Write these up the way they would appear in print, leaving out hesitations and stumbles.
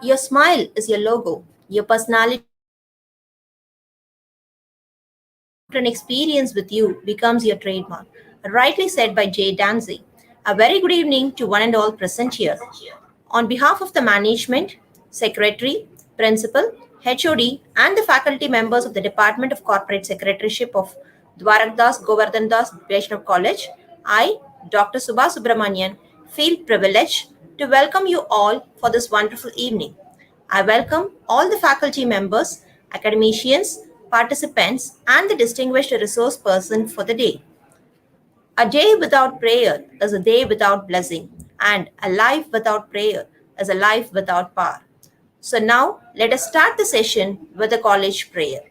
Your smile is your logo. Your personality is your brand. An experience with you becomes your trademark. Rightly said by Jay Danzey. A very good evening to one and all present here. On behalf of the management, secretary, principal, HOD, and the faculty members of the Department of Corporate Secretaryship of Dwarakdas Govardhan Das Vaishnav College, I, Dr. Subha Subramanian, feel privileged to welcome you all for this wonderful evening. I welcome all the faculty members, academicians, participants, and the distinguished resource person for the day. A day without prayer is a day without blessing, and a life without prayer is a life without power. So now let us start the session with a college prayer.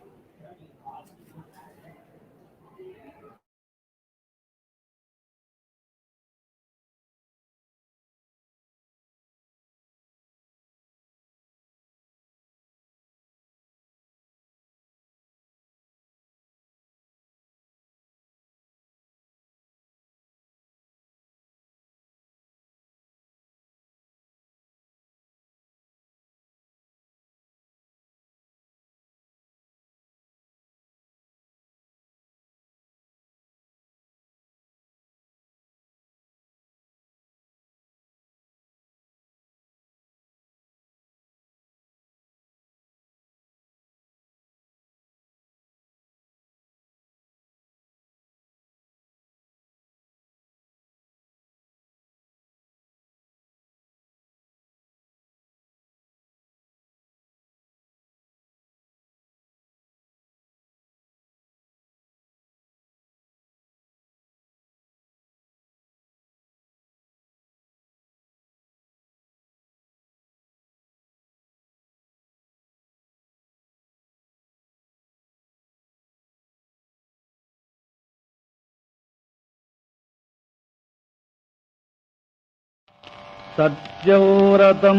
सत्यव्रतं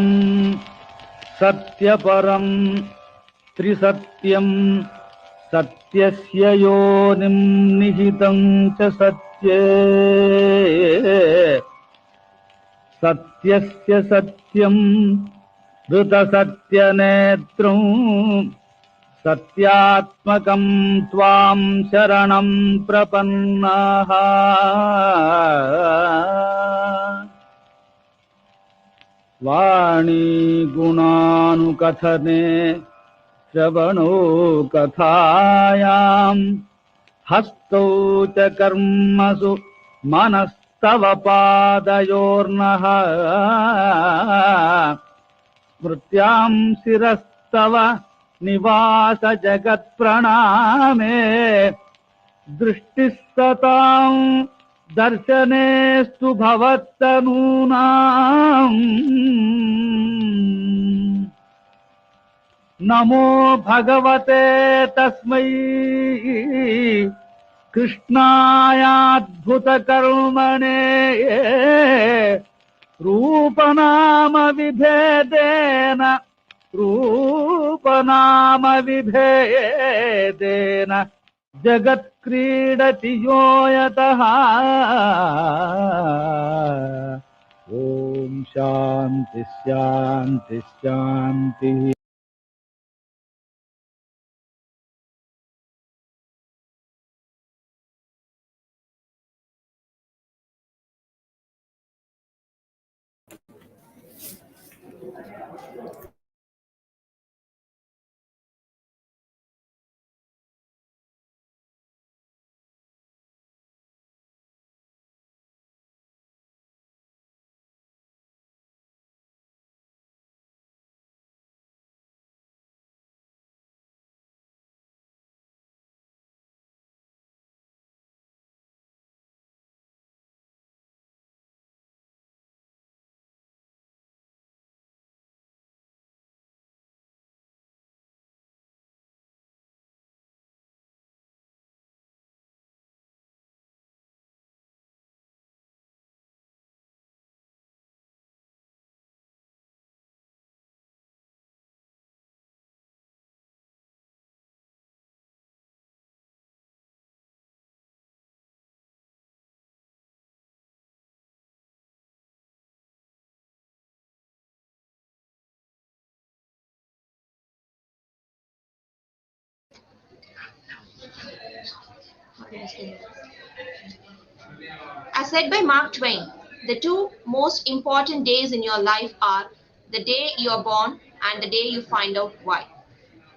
सत्यपरं त्रिसत्यं सत्यस्य योनिं निहितं च सत्ये सत्यस्य सत्यं धृतसत्यनेत्रं सत्यात्मकं त्वां शरणं प्रपन्नाः वाणी गुणानुकथने श्रवणो कथायां हस्तौ च कर्मसु मनस्तव पादयोर्नः स्मृत्यां शिरस्तव निवास जगत्प्रणामे दृष्टिः सतां दर्शनेस्तु भवत्तनूनाम् नमो भगवते तस्मै कृष्णायाद्भुतकर्मणे रूपनामविभेदेन जगत्क्रीडति यो यतः ॐ शान्ति शान्ति शान्तिः As said by Mark Twain, the two most important days in your life are the day you are born and the day you find out why.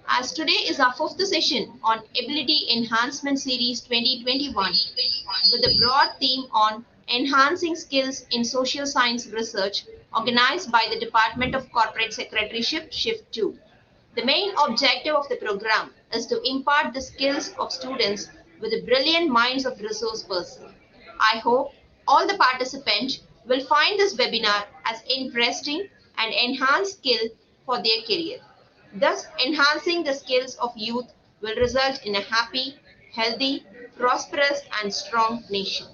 As today is our fifth session on Ability Enhancement Series 2021 with a broad theme on enhancing skills in social science research organized by the Department of Corporate Secretaryship Shift 2. The main objective of the program is to impart the skills of students with the brilliant minds of resource person. I hope all the participants will find this webinar as interesting and enhance skill for their career. Thus, enhancing the skills of youth will result in a happy, healthy, prosperous, and strong nation.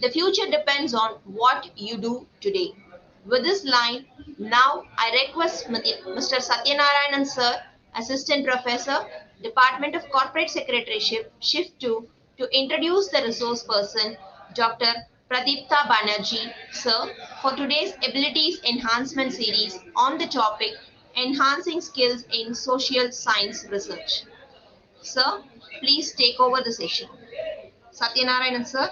The future depends on what you do today. With this line, now I request Mr. Satyanarayanan Sir, Assistant Professor, Department of Corporate Secretaryship, Shift 2, to introduce the resource person, Dr. Pradipta Banerjee, Sir, for today's Abilities Enhancement series on the topic Enhancing Skills in Social Science Research. Sir, please take over the session. Satyanarayanan Sir.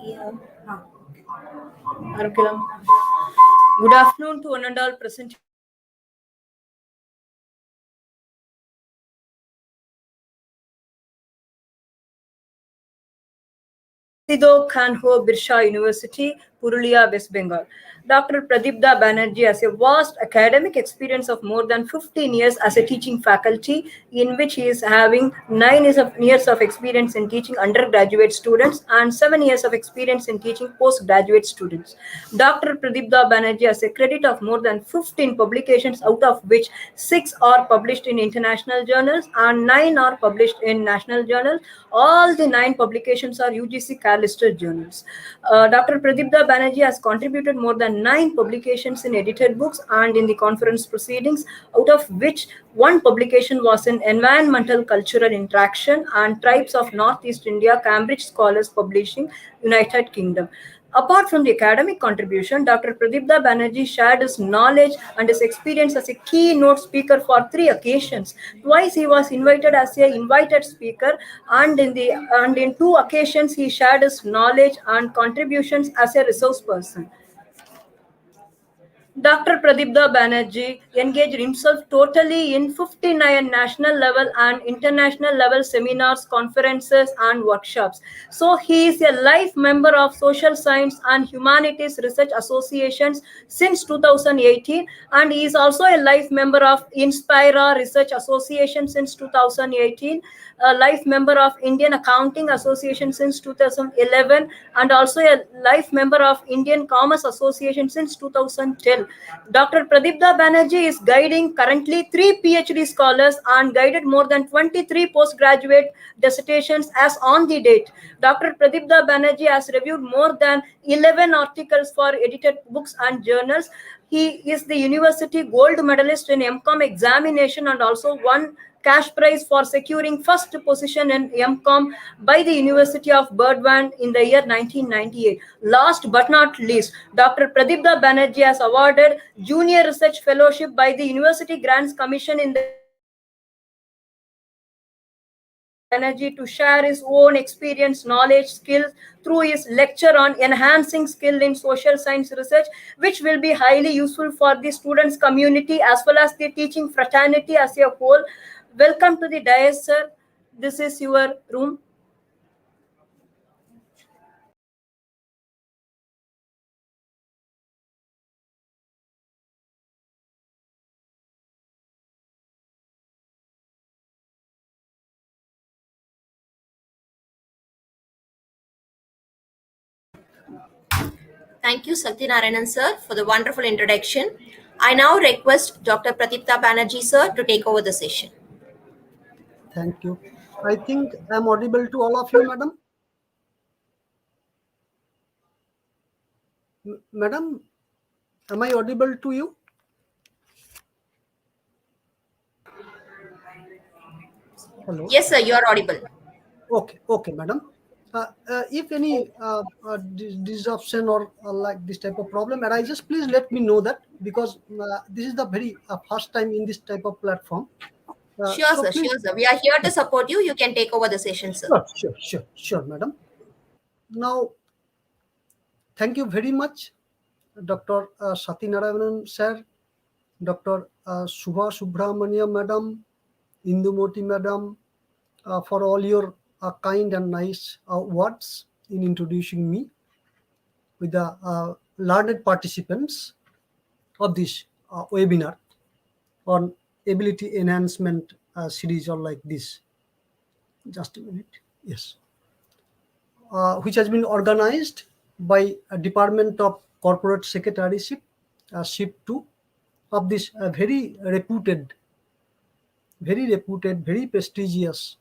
Yeah. Arukilam. Good afternoon to one and all present. Sido Kanho Birsha University, Purulia, West Bengal. Dr. Pradipta Banerjee has a vast academic experience of more than 15 years as a teaching faculty, in which he is having 9 years of experience in teaching undergraduate students and 7 years of experience in teaching postgraduate students. Dr. Pradipta Banerjee has a credit of more than 15 publications, out of which 6 are published in international journals and 9 are published in national journals. All the 9 publications are UGC listed journals. Dr. Pradipta Banerjee has contributed more than 9 publications in edited books and in the conference proceedings, out of which 1 publication was in Environmental Cultural Interaction and Tribes of Northeast India, Cambridge Scholars Publishing, United Kingdom. Apart from the academic contribution, Dr. Pradipda Banerjee shared his knowledge and his experience as a keynote speaker for 3 occasions. Twice he was invited as a invited speaker, and in 2 occasions he shared his knowledge and contributions as a resource person. Dr. Pradipda Banerjee engaged himself totally in 59 national level and international level seminars, conferences, and workshops. So, he is a life member of Social Science and Humanities Research Associations since 2018, and he is also a life member of Inspira Research Association since 2018, a life member of Indian Accounting Association since 2011, and also a life member of Indian Commerce Association since 2010. Dr. Pradipda Banerjee is guiding currently 3 PhD scholars and guided more than 23 postgraduate dissertations as on the date. Dr. Pradipda Banerjee has reviewed more than 11 articles for edited books and journals. He is the university gold medalist in MCOM examination and also won cash prize for securing first position in MCOM by the University of Burdwan in the year 1998. Last but not least, Dr. Pradipda Banerjee has awarded Junior Research Fellowship by the University Grants Commission in the year 2018. Dr. Banerjee to share his own experience, knowledge, skills through his lecture on enhancing skill in social science research, which will be highly useful for the students community as well as the teaching fraternity as a whole. Welcome to the dais, sir. This is your room. Thank you, Satyanarayanan sir, for the wonderful introduction. I now request Dr. Pratipta Banerjee sir to take over the session. Thank you. I think I'm audible to all of you, madam. Madam, am I audible to you? Hello. Yes, sir, you are audible. Okay, madam. If any disruption or like this type of problem arises, please let me know that, because this is the very first time in this type of platform. Sure, So sir, please, sure, sir. We are here to support you. You can take over the session, sir. sure, madam. Now, thank you very much, Dr. Satyanarayanan sir, Dr. Subha Subramania madam, Indumoti madam, for all your kind and nice words in introducing me with the learned participants of this webinar on ability enhancement series, or like this. Just a minute. Yes. Which has been organized by a Department of Corporate Secretaryship, SHIP 2, of this very reputed, very prestigious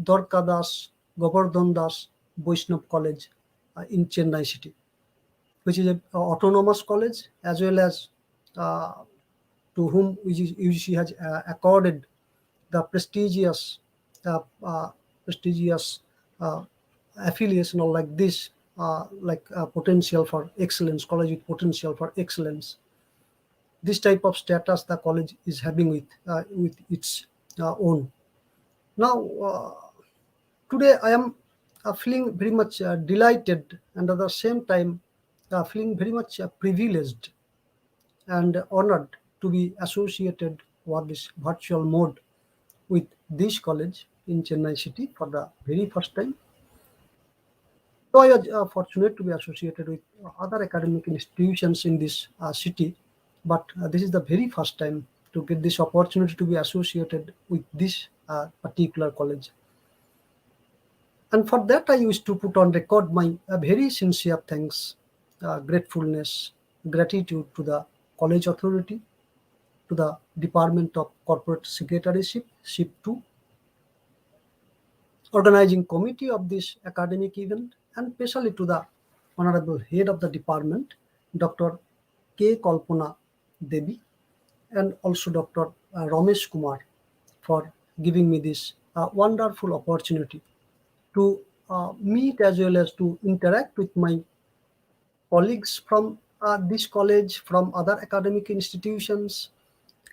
Dwarka Das, Govardhan Das Vaishnav College in Chennai city, which is an autonomous college, as well as to whom UGC has accorded the prestigious uh, affiliation, or like this, potential for excellence, college with potential for excellence. This type of status the college is having with its own. Now, today I am feeling very much delighted, and at the same time feeling very much privileged and honored to be associated with this virtual mode with this college in Chennai city for the very first time. So I was fortunate to be associated with other academic institutions in this city, but this is the very first time to get this opportunity to be associated with this particular college. And for that, I used to put on record my very sincere thanks, gratefulness, gratitude to the college authority, to the Department of Corporate Secretaryship, SHIP 2, organizing committee of this academic event, and especially to the Honorable Head of the Department, Dr. K. Kalpana Devi, and also Dr. Ramesh Kumar, for giving me this wonderful opportunity to meet as well as to interact with my colleagues from this college, from other academic institutions,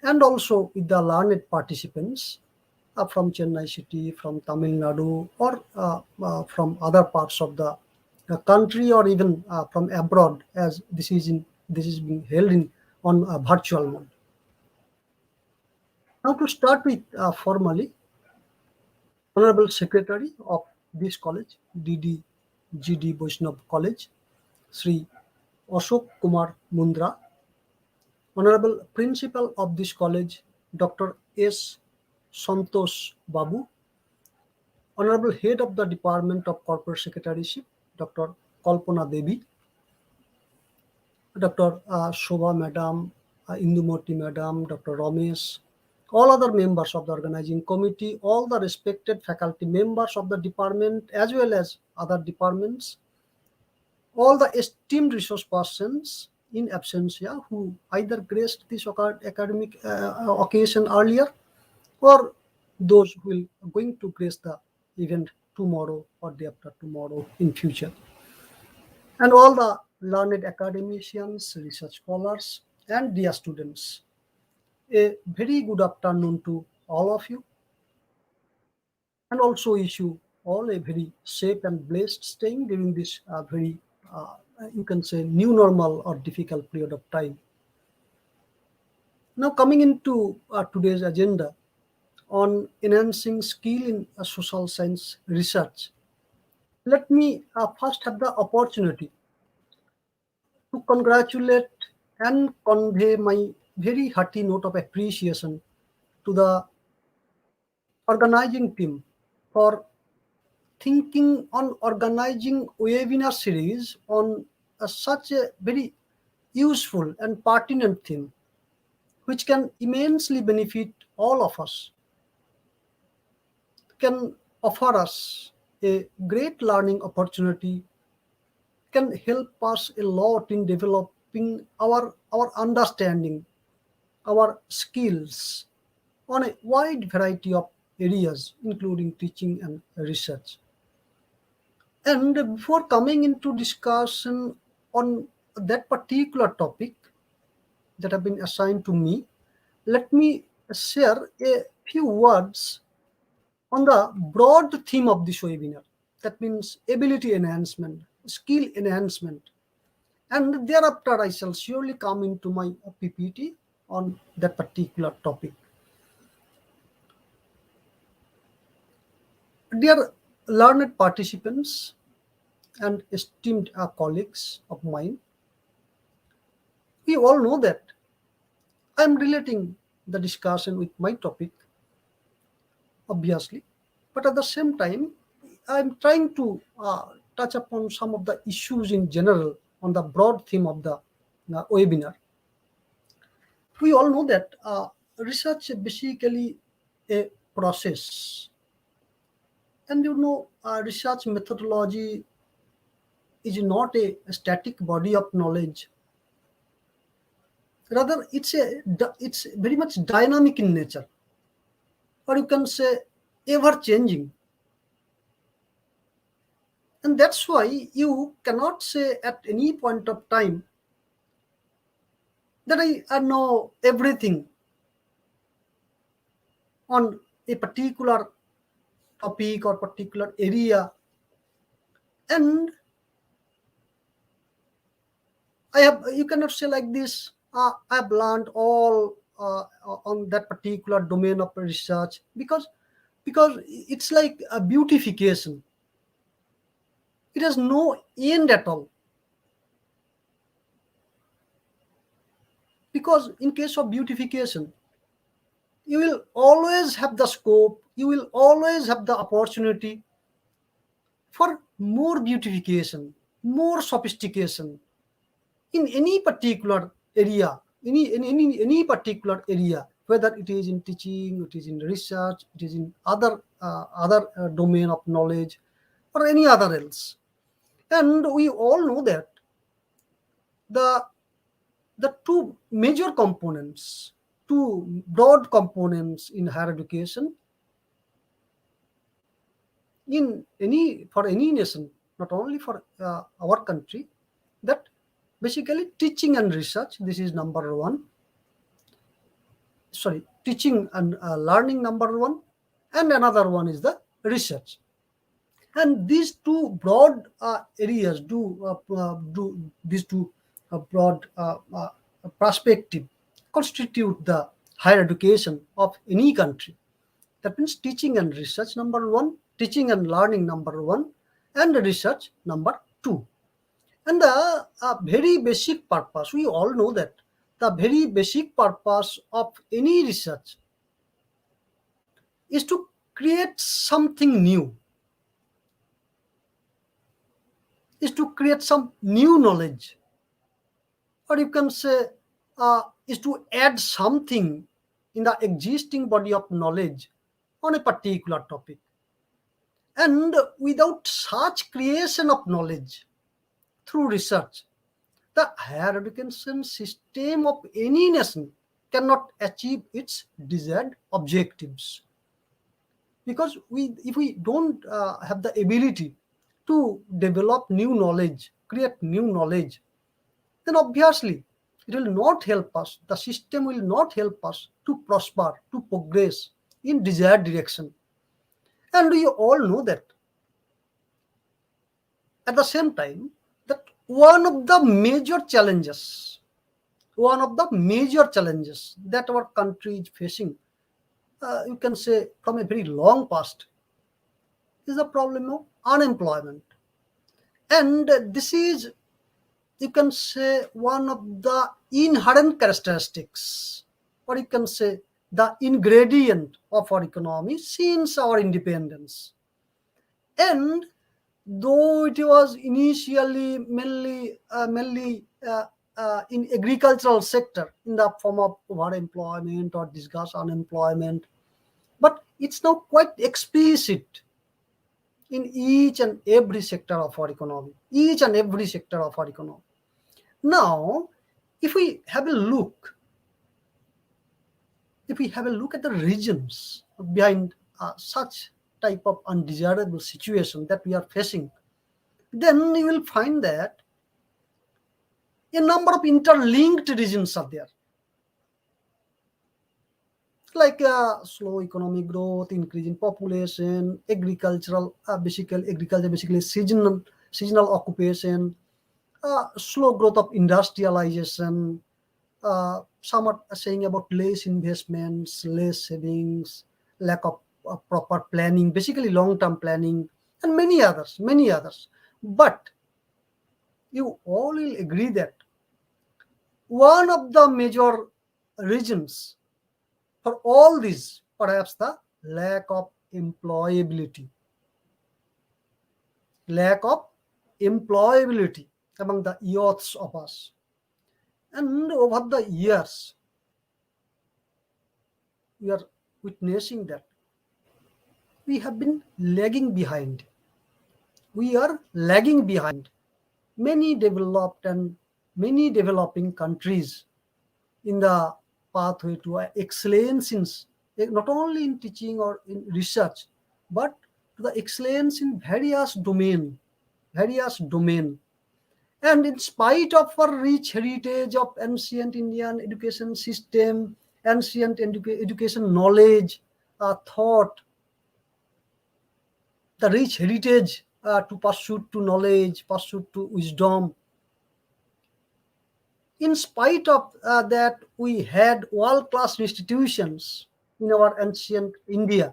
and also with the learned participants from Chennai city, from Tamil Nadu, or from other parts of the country, or even from abroad, as this is being held in on virtual mode. Now to start with formally, Honorable Secretary of this college, DD GD Vaishnav College, Sri Ashok Kumar Mundra, Honorable Principal of this college, Dr. S. Santosh Babu, Honorable Head of the Department of Corporate Secretaryship, Dr. Kalpana Devi, Dr. Shobha Madam, Indumoti Madam, Dr. Ramesh, all other members of the organizing committee, all the respected faculty members of the department as well as other departments, all the esteemed resource persons in absentia who either graced this academic occasion earlier, or those who will going to grace the event tomorrow or day after tomorrow in future, and all the learned academicians, research scholars, and dear students. A very good afternoon to all of you, and also wish you all a very safe and blessed staying during this very, you can say, new normal or difficult period of time. Now, coming into today's agenda on enhancing skill in social science research, let me first have the opportunity to congratulate and convey my very hearty note of appreciation to the organizing team for thinking on organizing webinar series on such a very useful and pertinent theme, which can immensely benefit all of us, can offer us a great learning opportunity, can help us a lot in developing our understanding, our skills on a wide variety of areas, including teaching and research. And before coming into discussion on that particular topic that have been assigned to me, let me share a few words on the broad theme of this webinar. That means ability enhancement, skill enhancement. And thereafter, I shall surely come into my PPT on that particular topic. Dear learned participants and esteemed colleagues of mine, we all know that I am relating the discussion with my topic, obviously, but at the same time, I am trying to touch upon some of the issues in general on the broad theme of the webinar. We all know that research is basically a process, and research methodology is not a static body of knowledge. Rather, it's very much dynamic in nature, or you can say ever changing. And that's why you cannot say at any point of time that I know everything on a particular topic or particular area, and you cannot say like this, I have learned all on that particular domain of research, because it's like a beautification. It has no end at all. Because in case of beautification, you will always have the scope, you will always have the opportunity for more beautification, more sophistication in any particular area, any particular area, whether it is in teaching, it is in research, it is in other domain of knowledge, or any other else. And we all know that the two major components, two broad components in higher education, for any nation, not only for our country, that Basically, teaching and research, this is number one. Sorry, teaching and learning, number one, and another one is the research. And these two broad areas do these two broad perspective constitute the higher education of any country. That means teaching and research number one, teaching and learning number one, and research number two. And the very basic purpose, we all know that the very basic purpose of any research is to create something new, is to create some new knowledge, or you can say is to add something in the existing body of knowledge on a particular topic. And without such creation of knowledge through research, the higher education system of any nation cannot achieve its desired objectives. Because if we don't have the ability to develop new knowledge, create new knowledge, then obviously it will not help us. The system will not help us to prosper, to progress in desired direction. And we all know that. At the same time, that one of the major challenges that our country is facing, you can say from a very long past, is the problem of unemployment. And this is, you can say, one of the inherent characteristics, or you can say the ingredient of our economy since our independence. And though it was initially mainly in agricultural sector in the form of overemployment or discuss unemployment, but it's now quite explicit in each and every sector of our economy, Now, if we have a look at the reasons behind such type of undesirable situation that we are facing, then you will find that a number of interlinked reasons are there, like slow economic growth, increase in population, agriculture basically seasonal occupation, slow growth of industrialization, some are saying about less investments, less savings, lack of proper planning, basically long-term planning, and many others. But you all will agree that one of the major reasons for all this, perhaps the lack of employability among the youths of us. And over the years, we are witnessing that we have been lagging behind. We are lagging behind many developed and many developing countries in the pathway to excellence in not only in teaching or in research, but to the excellence in various domain. And in spite of our rich heritage of ancient Indian education system, ancient education knowledge, thought, the rich heritage to pursuit to knowledge, pursuit to wisdom, in spite of that, we had world-class institutions in our ancient India.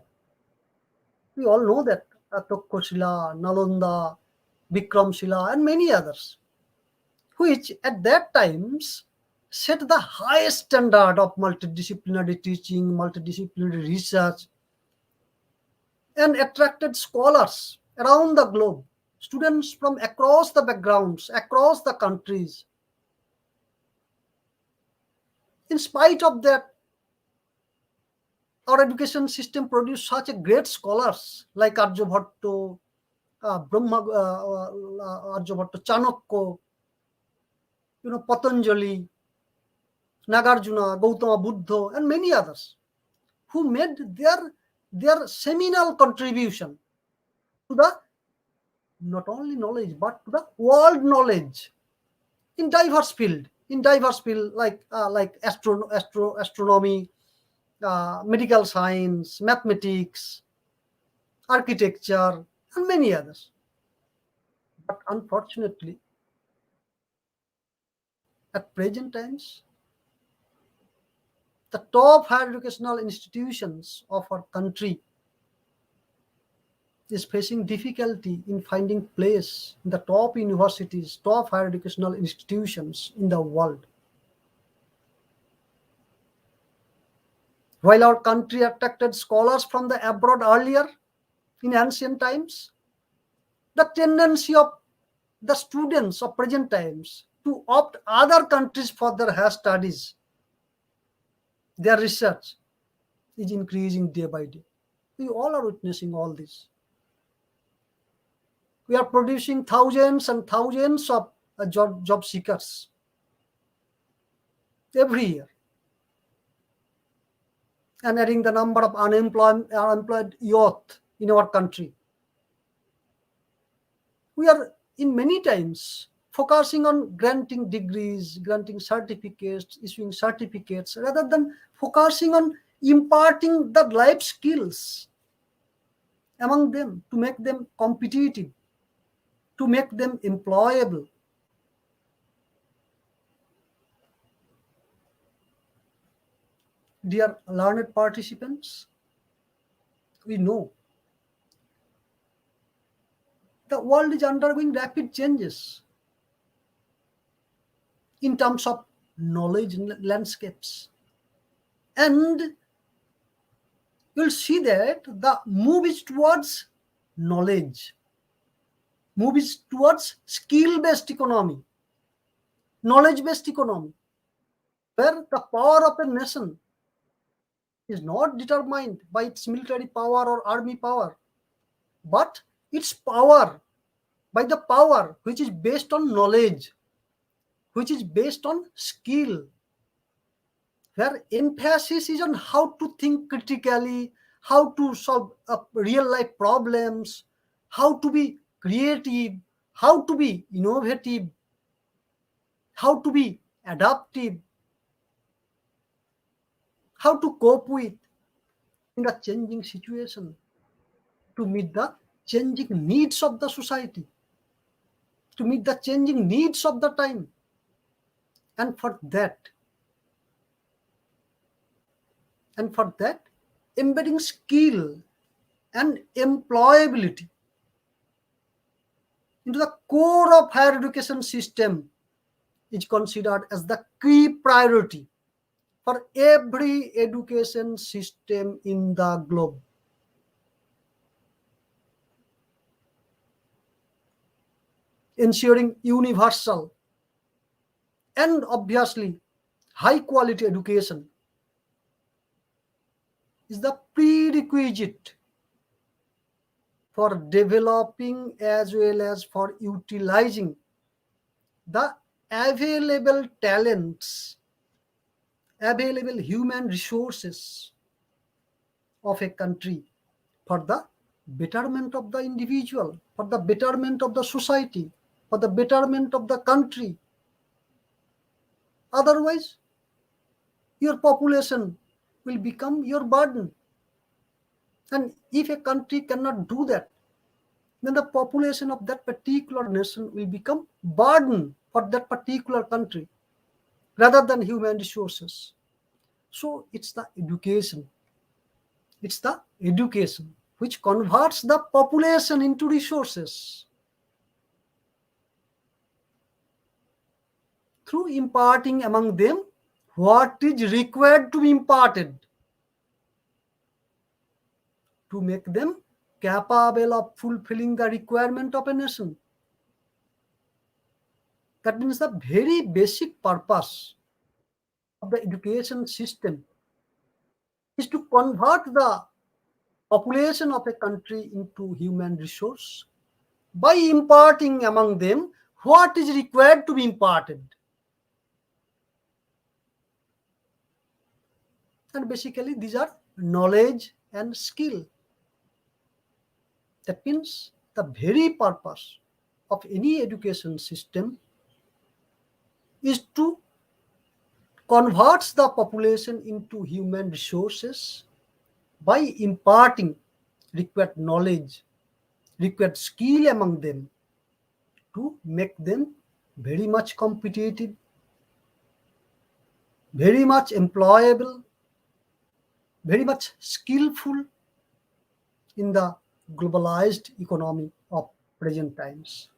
We all know that Takshashila, Nalanda, Vikramshila, and many others, which at that times set the highest standard of multidisciplinary teaching, multidisciplinary research, and attracted scholars around the globe, students from across the backgrounds, across the countries. In spite of that, our education system produced such a great scholars like Aryabhatta, Chanakya, Patanjali, Nagarjuna, Gautama Buddha, and many others, who made their seminal contribution to the not only knowledge but to the world knowledge. in diverse field like astronomy, medical science, mathematics, architecture, and many others. But unfortunately, at present times, the top higher educational institutions of our country is facing difficulty in finding place in the top universities, top higher educational institutions in the world. While our country attracted scholars from the abroad earlier in ancient times, the tendency of the students of present times to opt other countries for their higher studies, their research, is increasing day by day. We all are witnessing all this. We are producing thousands and thousands of job seekers every year, and adding the number of unemployed youth in our country. We are in many times focusing on granting degrees, granting certificates, issuing certificates, rather than focusing on imparting the life skills among them to make them competitive, to make them employable. Dear learned participants, we know the world is undergoing rapid changes in terms of knowledge landscapes. And you'll see that the move is towards knowledge, move is towards skill-based economy, knowledge-based economy, where the power of a nation is not determined by its military power or army power, but its power by the power which is based on knowledge, which is based on skill, where emphasis is on how to think critically, how to solve real life problems, how to be creative, how to be innovative, how to be adaptive, how to cope with in a changing situation, to meet the changing needs of the society, to meet the changing needs of the time. And for that, embedding skill and employability into the core of higher education system is considered as the key priority for every education system in the globe. Ensuring universal and obviously high quality education is the prerequisite for developing as well as for utilizing the available talents, available human resources of a country for the betterment of the individual, for the betterment of the society, for the betterment of the country. Otherwise, your population will become your burden. And if a country cannot do that, then the population of that particular nation will become burden for that particular country rather than human resources. So it's the education which converts the population into resources through imparting among them what is required to be imparted to make them capable of fulfilling the requirement of a nation. That means the very basic purpose of the education system is to convert the population of a country into human resource by imparting among them what is required to be imparted. And basically these are knowledge and skill. That means the very purpose of any education system is to convert the population into human resources by imparting required knowledge, required skill among them to make them very much competitive, very much employable, very much skillful in the globalized economy of present times.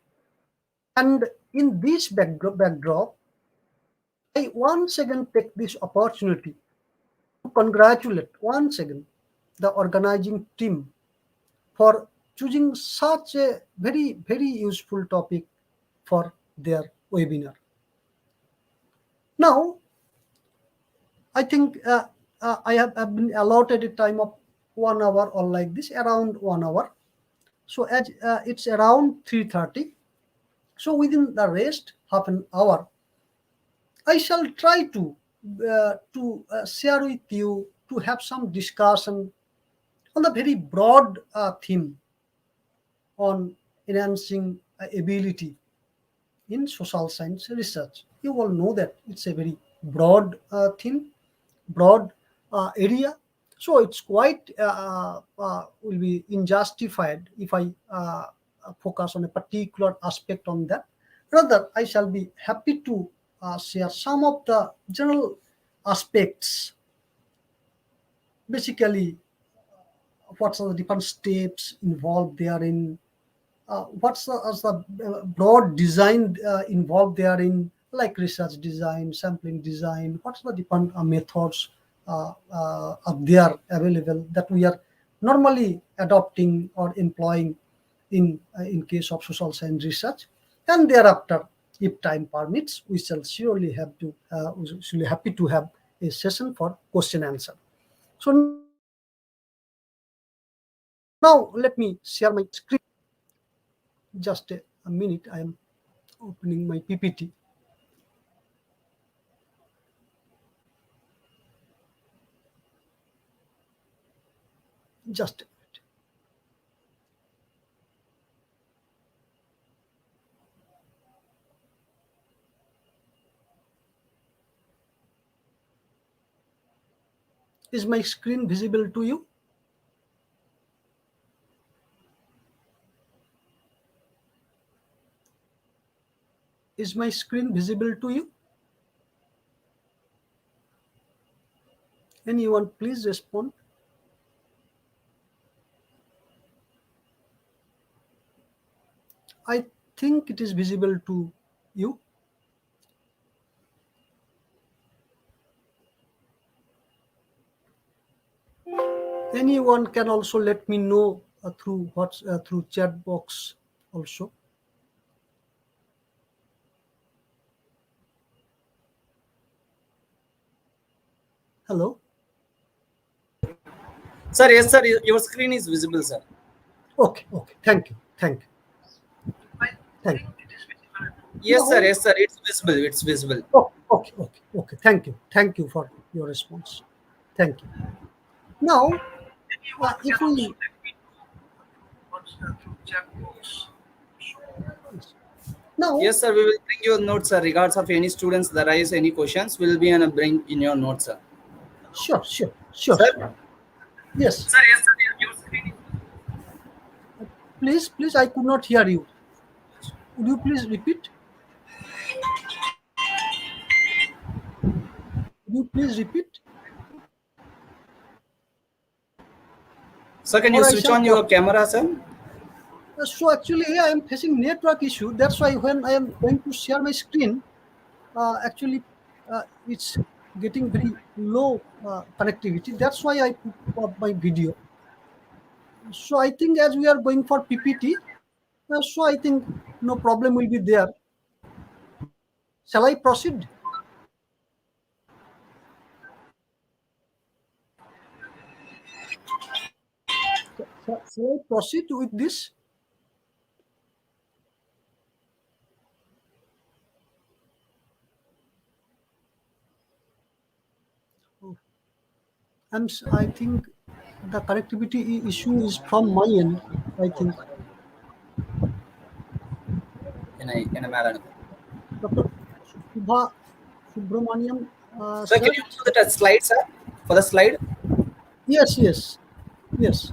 And in this backdrop, I once again take this opportunity to congratulate once again the organizing team for choosing such a very, very useful topic for their webinar. Now, I think I've been allotted a time of 1 hour or like this, around 1 hour. So as it's around 3:30, so within the rest half an hour, I shall try to share with you to have some discussion on the very broad theme on enhancing ability in social science research. You all know that it's a very broad theme, broad area. So it's quite will be unjustified if I focus on a particular aspect on that. Rather, I shall be happy to share some of the general aspects. Basically, what are the different steps involved therein, what's the broad design involved therein, like research design, sampling design, what's the different methods are there available that we are normally adopting or employing in case of social science research. And thereafter, if time permits, we shall surely have to we shall be happy to have a session for question answer. So now let me share my screen. Just a minute, I am opening my PPT. Just a minute. Is my screen visible to you? Is my screen visible to you? Anyone, please respond. I think it is visible to you. Anyone can also let me know through chat box also. Hello. Sir, yes, sir. Your screen is visible, sir. Okay. Thank you. Yes, Now, sir. Yes, sir. It's visible. It's visible. okay. Thank you for your response. Thank you. Now, if we now Yes, sir. We will bring your notes, sir. Regards of any students that raise any questions, we will be gonna bring in your notes, sir. sure. Sir. Yes. Sir, yes, sir. Your screen is Please, I could not hear you. Would you please repeat? Would you please repeat? Sir, can you Or I switch shall on your camera, sir? So actually, I am facing network issue. That's why when I am going to share my screen, actually, it's getting very low connectivity. That's why I put up my video. So I think as we are going for PPT, so I think no problem will be there. Shall I proceed? Shall I proceed with this? I think the connectivity issue is from my end. I think. Can I manage? Doctor, Subha Subramaniam, Sir, can sir. you show the slide, sir? For the slide. Yes, yes, yes.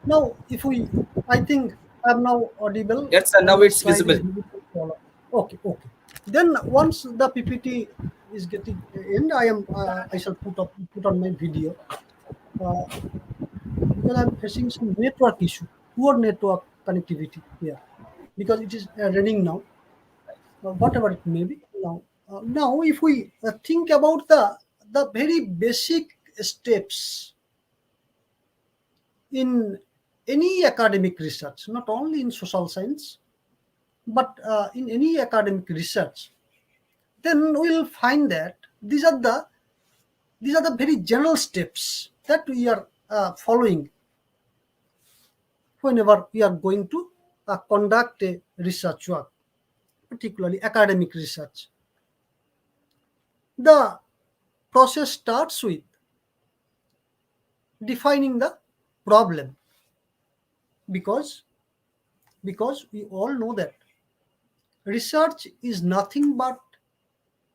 Now, if we, I think I'm now audible Yes, sir. Now and it's slide is visible. visible to follow. Okay, okay. Then once the PPT is getting end, I shall put on my video uh, because I'm facing some network issue, poor network connectivity here because it is running now, whatever it may be. Now if we think about the very basic steps in any academic research, not only in social science, but in any academic research, then we'll find that these are the very general steps that we are following whenever we are going to conduct a research work, particularly academic research. The process starts with defining the problem because we all know that research is nothing but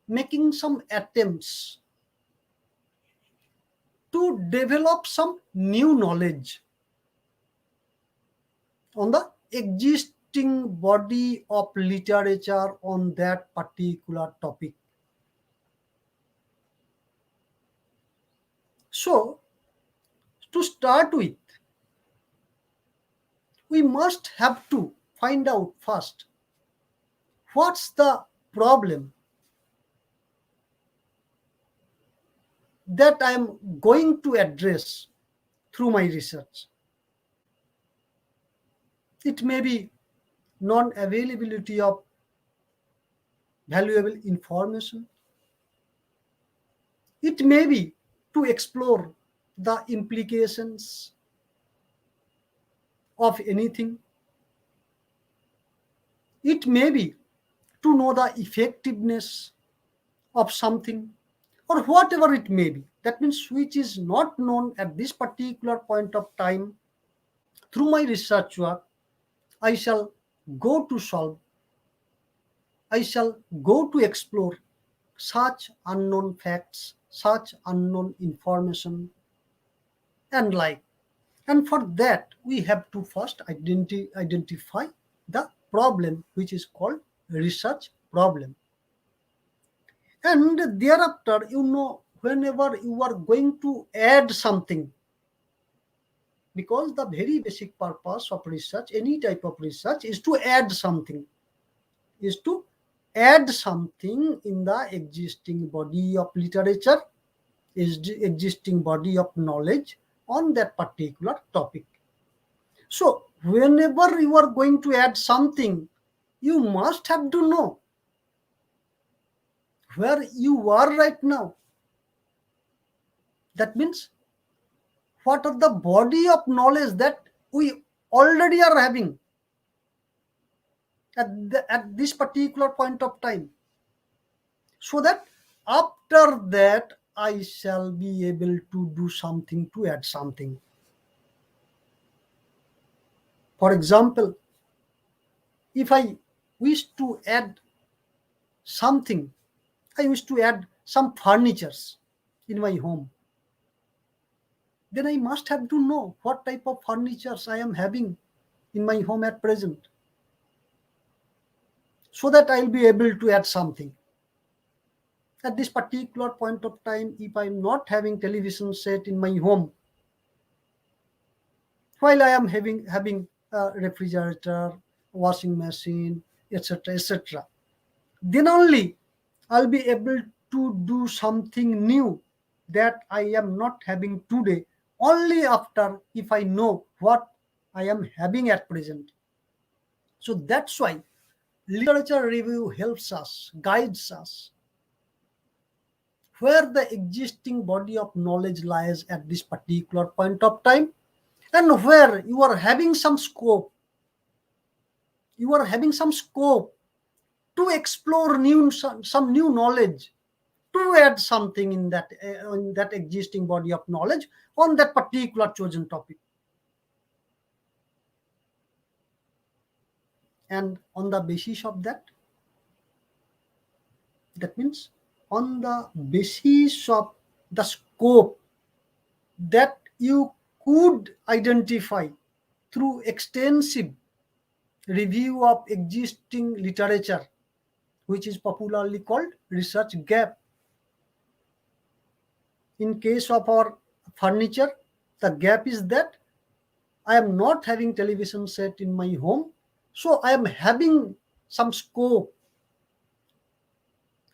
making some attempts to develop some new knowledge on the existing body of literature on that particular topic. So, to start with, we must have to find out first what's the problem that I am going to address through my research. It may be non availability of valuable information, it may be to explore the implications of anything, it may be to know the effectiveness of something, or whatever it may be. That means which is not known at this particular point of time. Through my research work, I shall go to solve, I shall go to explore such unknown facts, such unknown information, and like. And for that, we have to first identify the problem, which is called research problem. And thereafter, whenever you are going to add something, because the very basic purpose of research, any type of research, is to add something, is to add something in the existing body of literature, is the existing body of knowledge on that particular topic. So whenever you are going to add something, you must have to know where you are right now. That means what are the body of knowledge that we already are having at this particular point of time, so that after that I shall be able to do something, to add something. For example, if I wish to add something, I wish to add some furnitures in my home, then I must have to know what type of furnitures I am having in my home at present, so that I'll be able to add something. At this particular point of time, if I'm not having television set in my home, while I am having a refrigerator, washing machine, etc., etc., then only I'll be able to do something new that I am not having today, only after if I know what I am having at present. So that's why literature review helps us, guides us, where the existing body of knowledge lies at this particular point of time, and where you are having some scope, to explore some new knowledge, to add something in that existing body of knowledge on that particular chosen topic. And on the basis of that, That means on the basis of the scope that you could identify through extensive review of existing literature, which is popularly called research gap. In case of our furniture, the gap is that I am not having television set in my home, so I am having some scope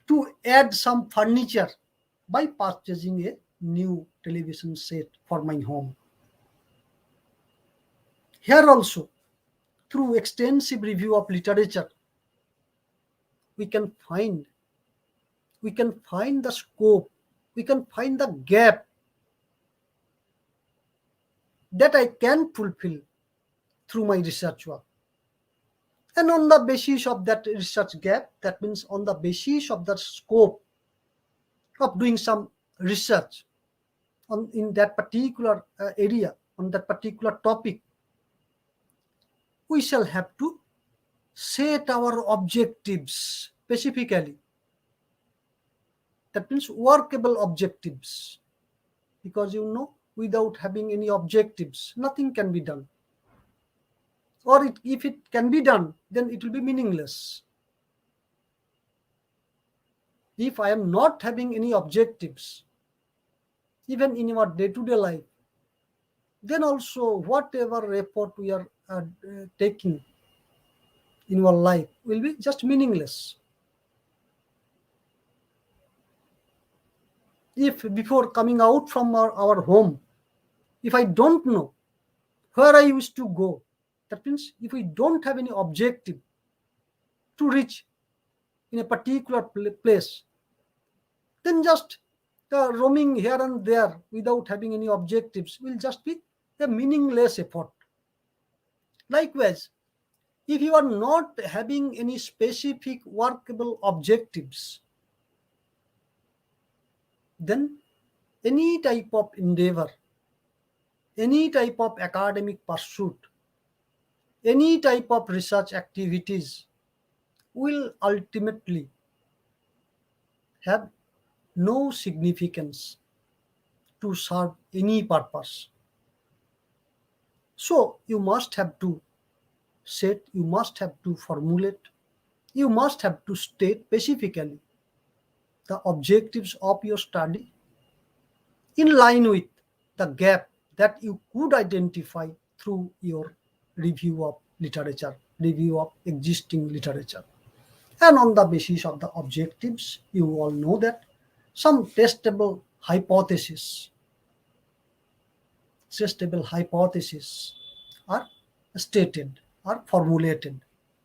to add some furniture by purchasing a new television set for my home. Here also, through extensive review of literature, we can find the scope, we can find the gap that I can fulfill through my research work. And on the basis of that research gap, that means on the basis of the scope of doing some research in that particular area, on that particular topic, we shall have to set our objectives specifically. That means workable objectives, because without having any objectives, nothing can be done. Or if it can be done, then it will be meaningless. If I am not having any objectives, even in our day-to-day life, then also whatever effort we are taking in our life will be just meaningless. If before coming out from our home, if I don't know where I used to go, that means if we don't have any objective to reach in a particular place, then just roaming here and there without having any objectives will just be a meaningless effort. Likewise, if you are not having any specific workable objectives, then any type of endeavor, any type of academic pursuit, any type of research activities will ultimately have no significance to serve any purpose. So you must have to set, you must have to formulate, you must have to state specifically the objectives of your study in line with the gap that you could identify through your review of literature, review of existing literature. And on the basis of the objectives, you all know that some testable hypotheses are stated, are formulated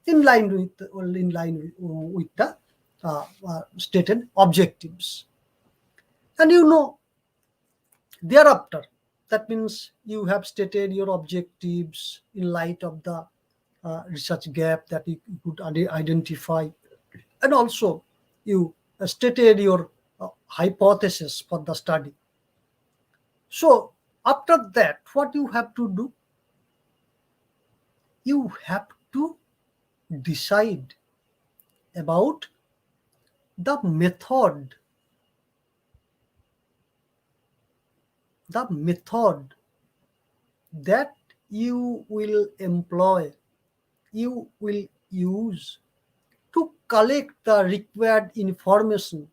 in line with the stated objectives. And thereafter, that means you have stated your objectives in light of the research gap that you could identify, and also you stated your hypothesis for the study. So after that, what you have to do? You have to decide about the method that you will employ, you will use to collect the required information,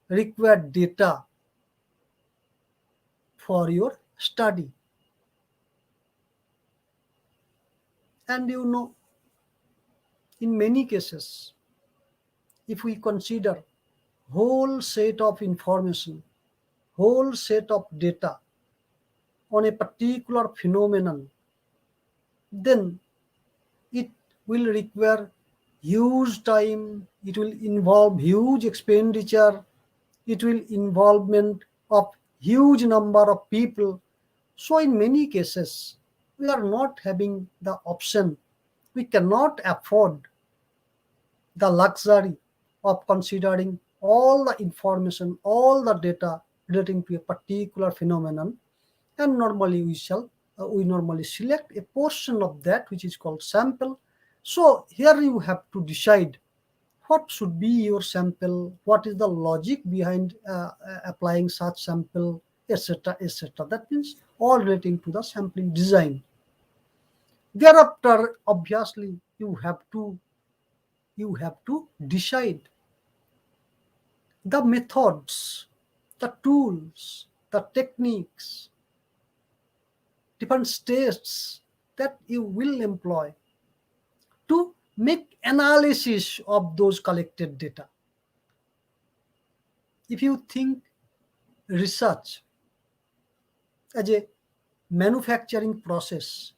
required data for your study. And in many cases, if we consider whole set of information, whole set of data on a particular phenomenon, then it will require huge time, it will involve huge expenditure, it will involvement of huge number of people. So in many cases, we are not having the option, we cannot afford the luxury of considering all the information, all the data relating to a particular phenomenon, and normally we normally select a portion of that which is called sample. So here you have to decide what should be your sample, what is the logic behind applying such sample, etc., etc. That means all relating to the sampling design. Thereafter, obviously, you have to decide the methods, the tools, the techniques, different states that you will employ to make analysis of those collected data. If you think research as a manufacturing process,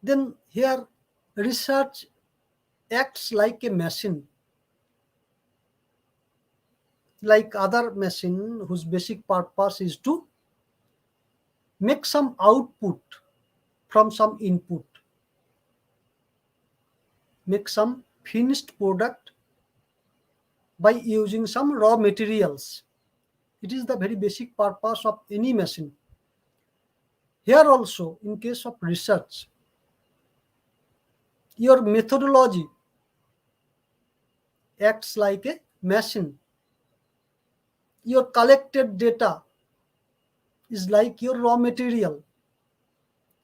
then here research acts like a machine, like other machine whose basic purpose is to make some output from some input, make some finished product by using some raw materials. It is the very basic purpose of any machine. Here also, in case of research, your methodology acts like a machine. Your collected data is like your raw material.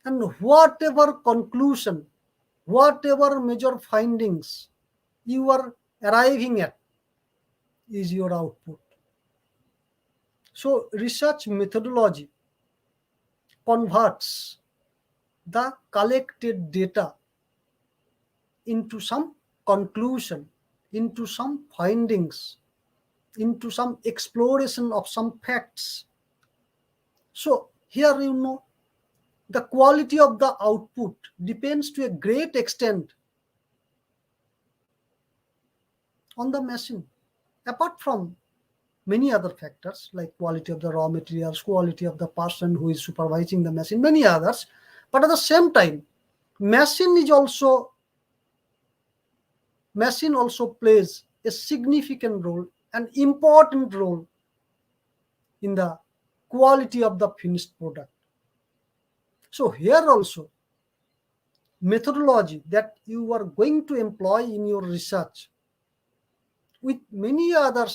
And whatever conclusion, whatever major findings you are arriving at is your output. So research methodology converts the collected data into some conclusion, into some findings, into some exploration of some facts. So here, the quality of the output depends to a great extent on the machine, apart from many other factors like quality of the raw materials, quality of the person who is supervising the machine, many others. But at the same time, machine also plays a significant role, an important role in the quality of the finished product. So here also, methodology that you are going to employ in your research with many other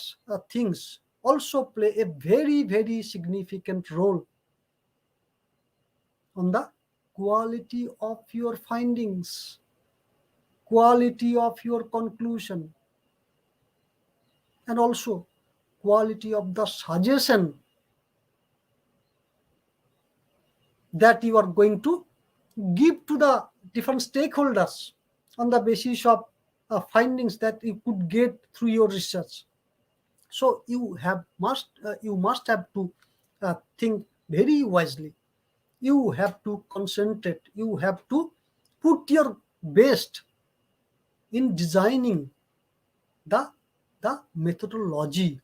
things also play a very, very significant role on the quality of your findings, quality of your conclusion, and also quality of the suggestion that you are going to give to the different stakeholders on the basis of findings that you could get through your research. So you must have to think very wisely. You have to concentrate. You have to put your best in designing the methodology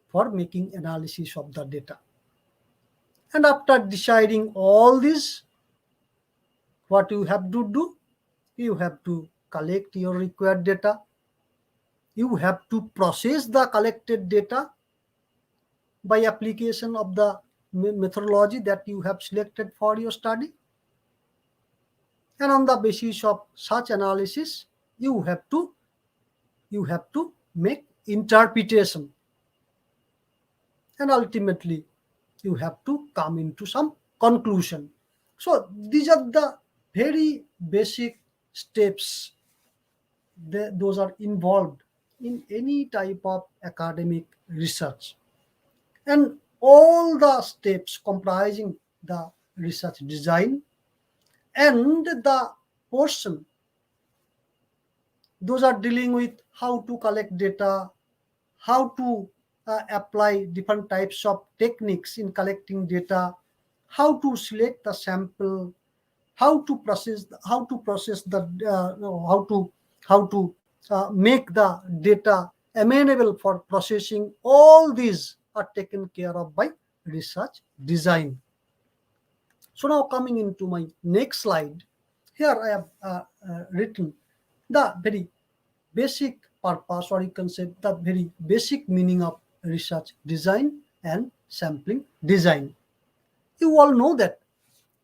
for making analysis of the data. And after deciding all this, what you have to do? You have to collect your required data. You have to process the collected data by application of the methodology that you have selected for your study. And on the basis of such analysis, you have to make interpretation. And ultimately, you have to come into some conclusion. So these are the very basic steps those are involved in any type of academic research. And all the steps comprising the research design and the portion, those are dealing with how to collect data, how to apply different types of techniques in collecting data, how to select the sample, how to process the how to make the data amenable for processing. All these are taken care of by research design. So now coming into my next slide, here I have written the very basic purpose, or you can say the very basic meaning of research design and sampling design. You all know that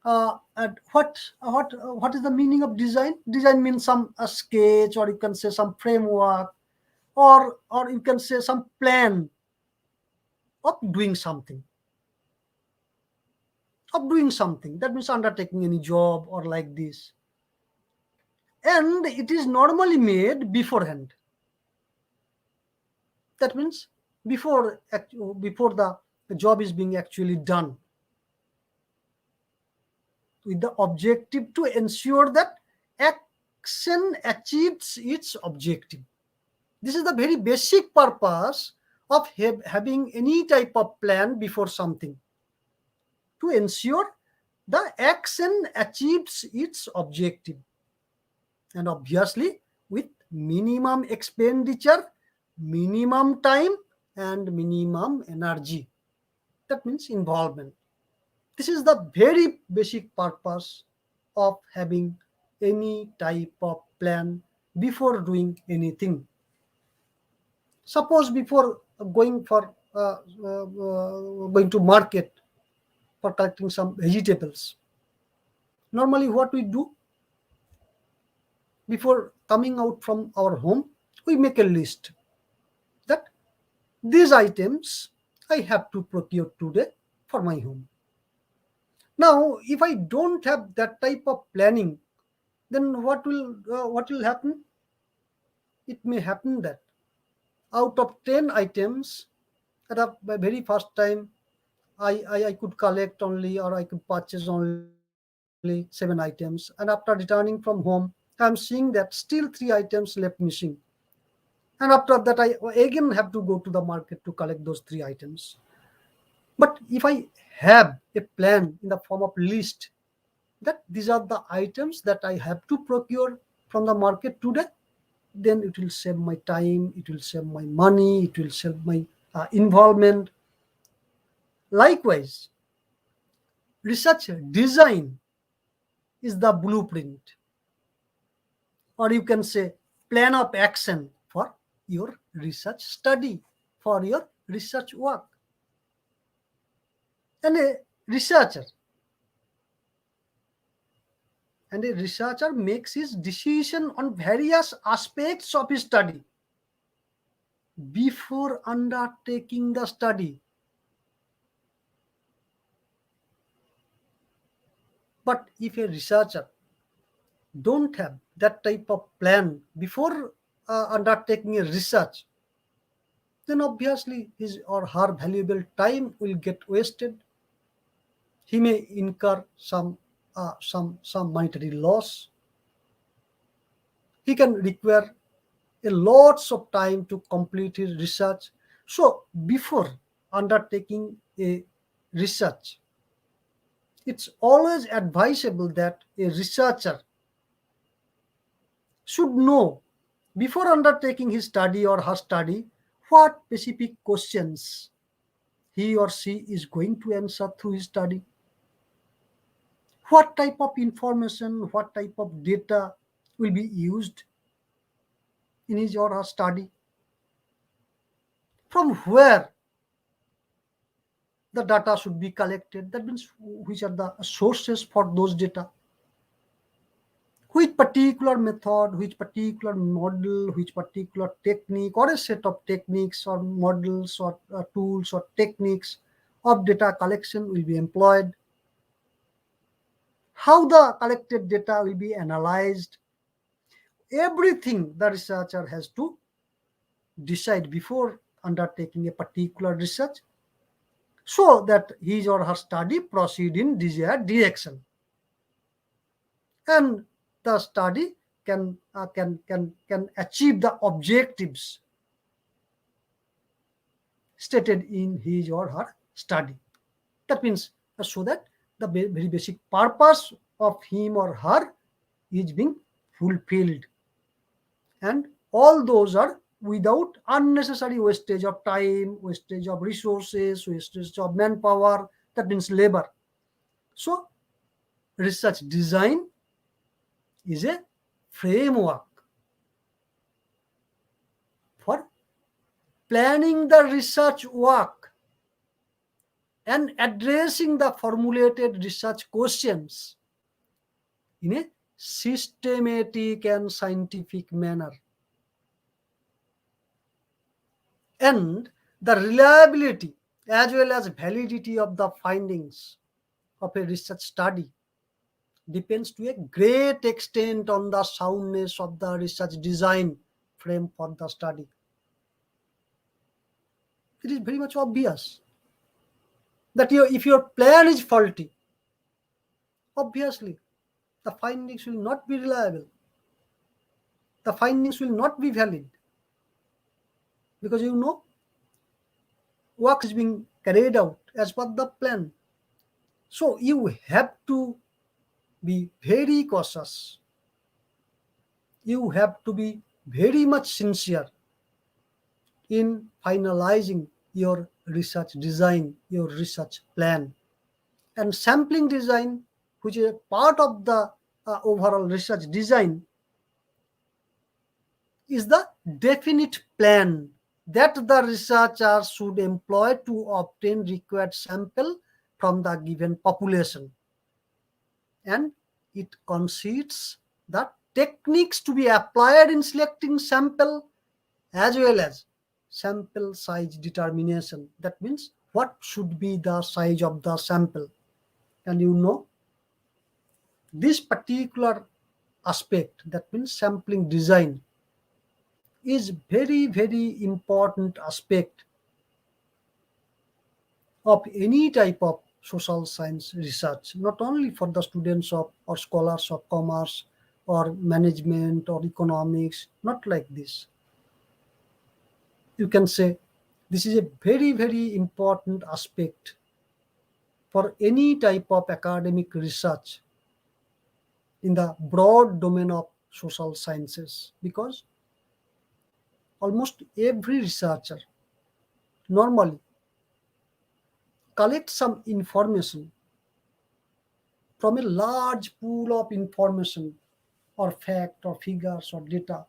And what is the meaning of design? Design means some a sketch, or you can say some framework, or you can say some plan of doing something. That means undertaking any job or like this, and it is normally made beforehand. That means before the job is being actually done, with the objective to ensure that action achieves its objective. This is the very basic purpose of having any type of plan before something, to ensure the action achieves its objective, and obviously with minimum expenditure, minimum time, and minimum energy. That means involvement. This is the very basic purpose of having any type of plan before doing anything. Suppose before going to market for collecting some vegetables, normally what we do, before coming out from our home, we make a list that these items I have to procure today for my home. Now, if I don't have that type of planning, then what will happen? It may happen that out of 10 items, at the very first time, I could collect only, or I could purchase only 7 items, and after returning from home, I'm seeing that still 3 items left missing. And after that, I again have to go to the market to collect those 3 items. But if I have a plan in the form of list, that these are the items that I have to procure from the market today, then it will save my time, it will save my money, it will save my involvement. Likewise, research design is the blueprint, or you can say plan of action for your research study, for your research work. And a researcher makes his decision on various aspects of his study before undertaking the study. But if a researcher don't have that type of plan before undertaking a research, then obviously his or her valuable time will get wasted. He may incur some monetary loss. He can require a lots of time to complete his research. So before undertaking a research, it's always advisable that a researcher should know, before undertaking his study or her study, what specific questions he or she is going to answer through his study, what type of information, what type of data will be used in his or her study, from where the data should be collected. That means which are the sources for those data, which particular method, which particular model, which particular technique, or a set of techniques or models or tools or techniques of data collection will be employed, how the collected data will be analyzed. Everything the researcher has to decide before undertaking a particular research, so that his or her study proceed in desired direction, and the study can achieve the objectives stated in his or her study. That means so that the very basic purpose of him or her is being fulfilled, and all those are without unnecessary wastage of time, wastage of resources, wastage of manpower. That means labor. So research design is a framework for planning the research work, and addressing the formulated research questions in a systematic and scientific manner. And the reliability as well as validity of the findings of a research study depends to a great extent on the soundness of the research design frame for the study. It is very much obvious that if your plan is faulty, obviously the findings will not be reliable. The findings will not be valid because work is being carried out as per the plan. So you have to be very cautious. You have to be very much sincere in finalizing your research design, your research plan. And sampling design, which is a part of the overall research design, is the definite plan that the researcher should employ to obtain required sample from the given population. And it consists the techniques to be applied in selecting sample as well as sample size determination. That means what should be the size of the sample. And this particular aspect, that means sampling design, is very, very important aspect of any type of social science research, not only for the students of or scholars of commerce or management or economics, not like this. You can say this is a very, very important aspect for any type of academic research in the broad domain of social sciences, because almost every researcher normally collects some information from a large pool of information or fact or figures or data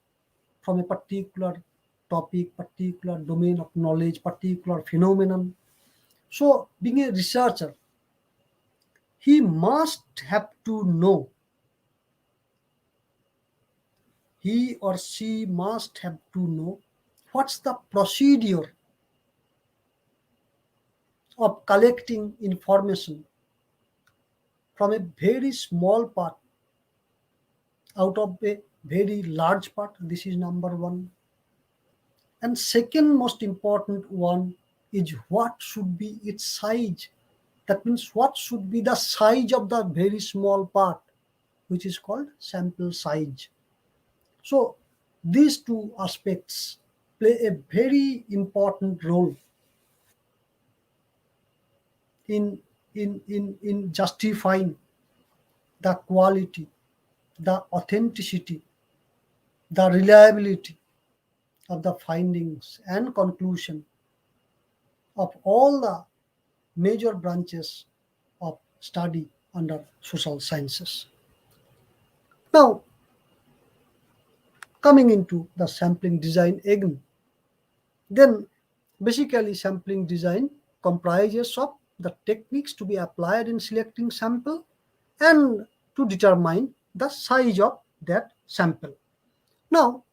from a particular topic, particular domain of knowledge, particular phenomenon. So being a researcher, he must have to know, he or she must have to know what's the procedure of collecting information from a very small part out of a very large part. This is number one. And second most important one is what should be its size. That means what should be the size of the very small part, which is called sample size. So these two aspects play a very important role in justifying the quality, the authenticity, the reliability of the findings and conclusion of all the major branches of study under social sciences. Now, coming into the sampling design again, then basically sampling design comprises of the techniques to be applied in selecting sample and to determine the size of that sample. Now,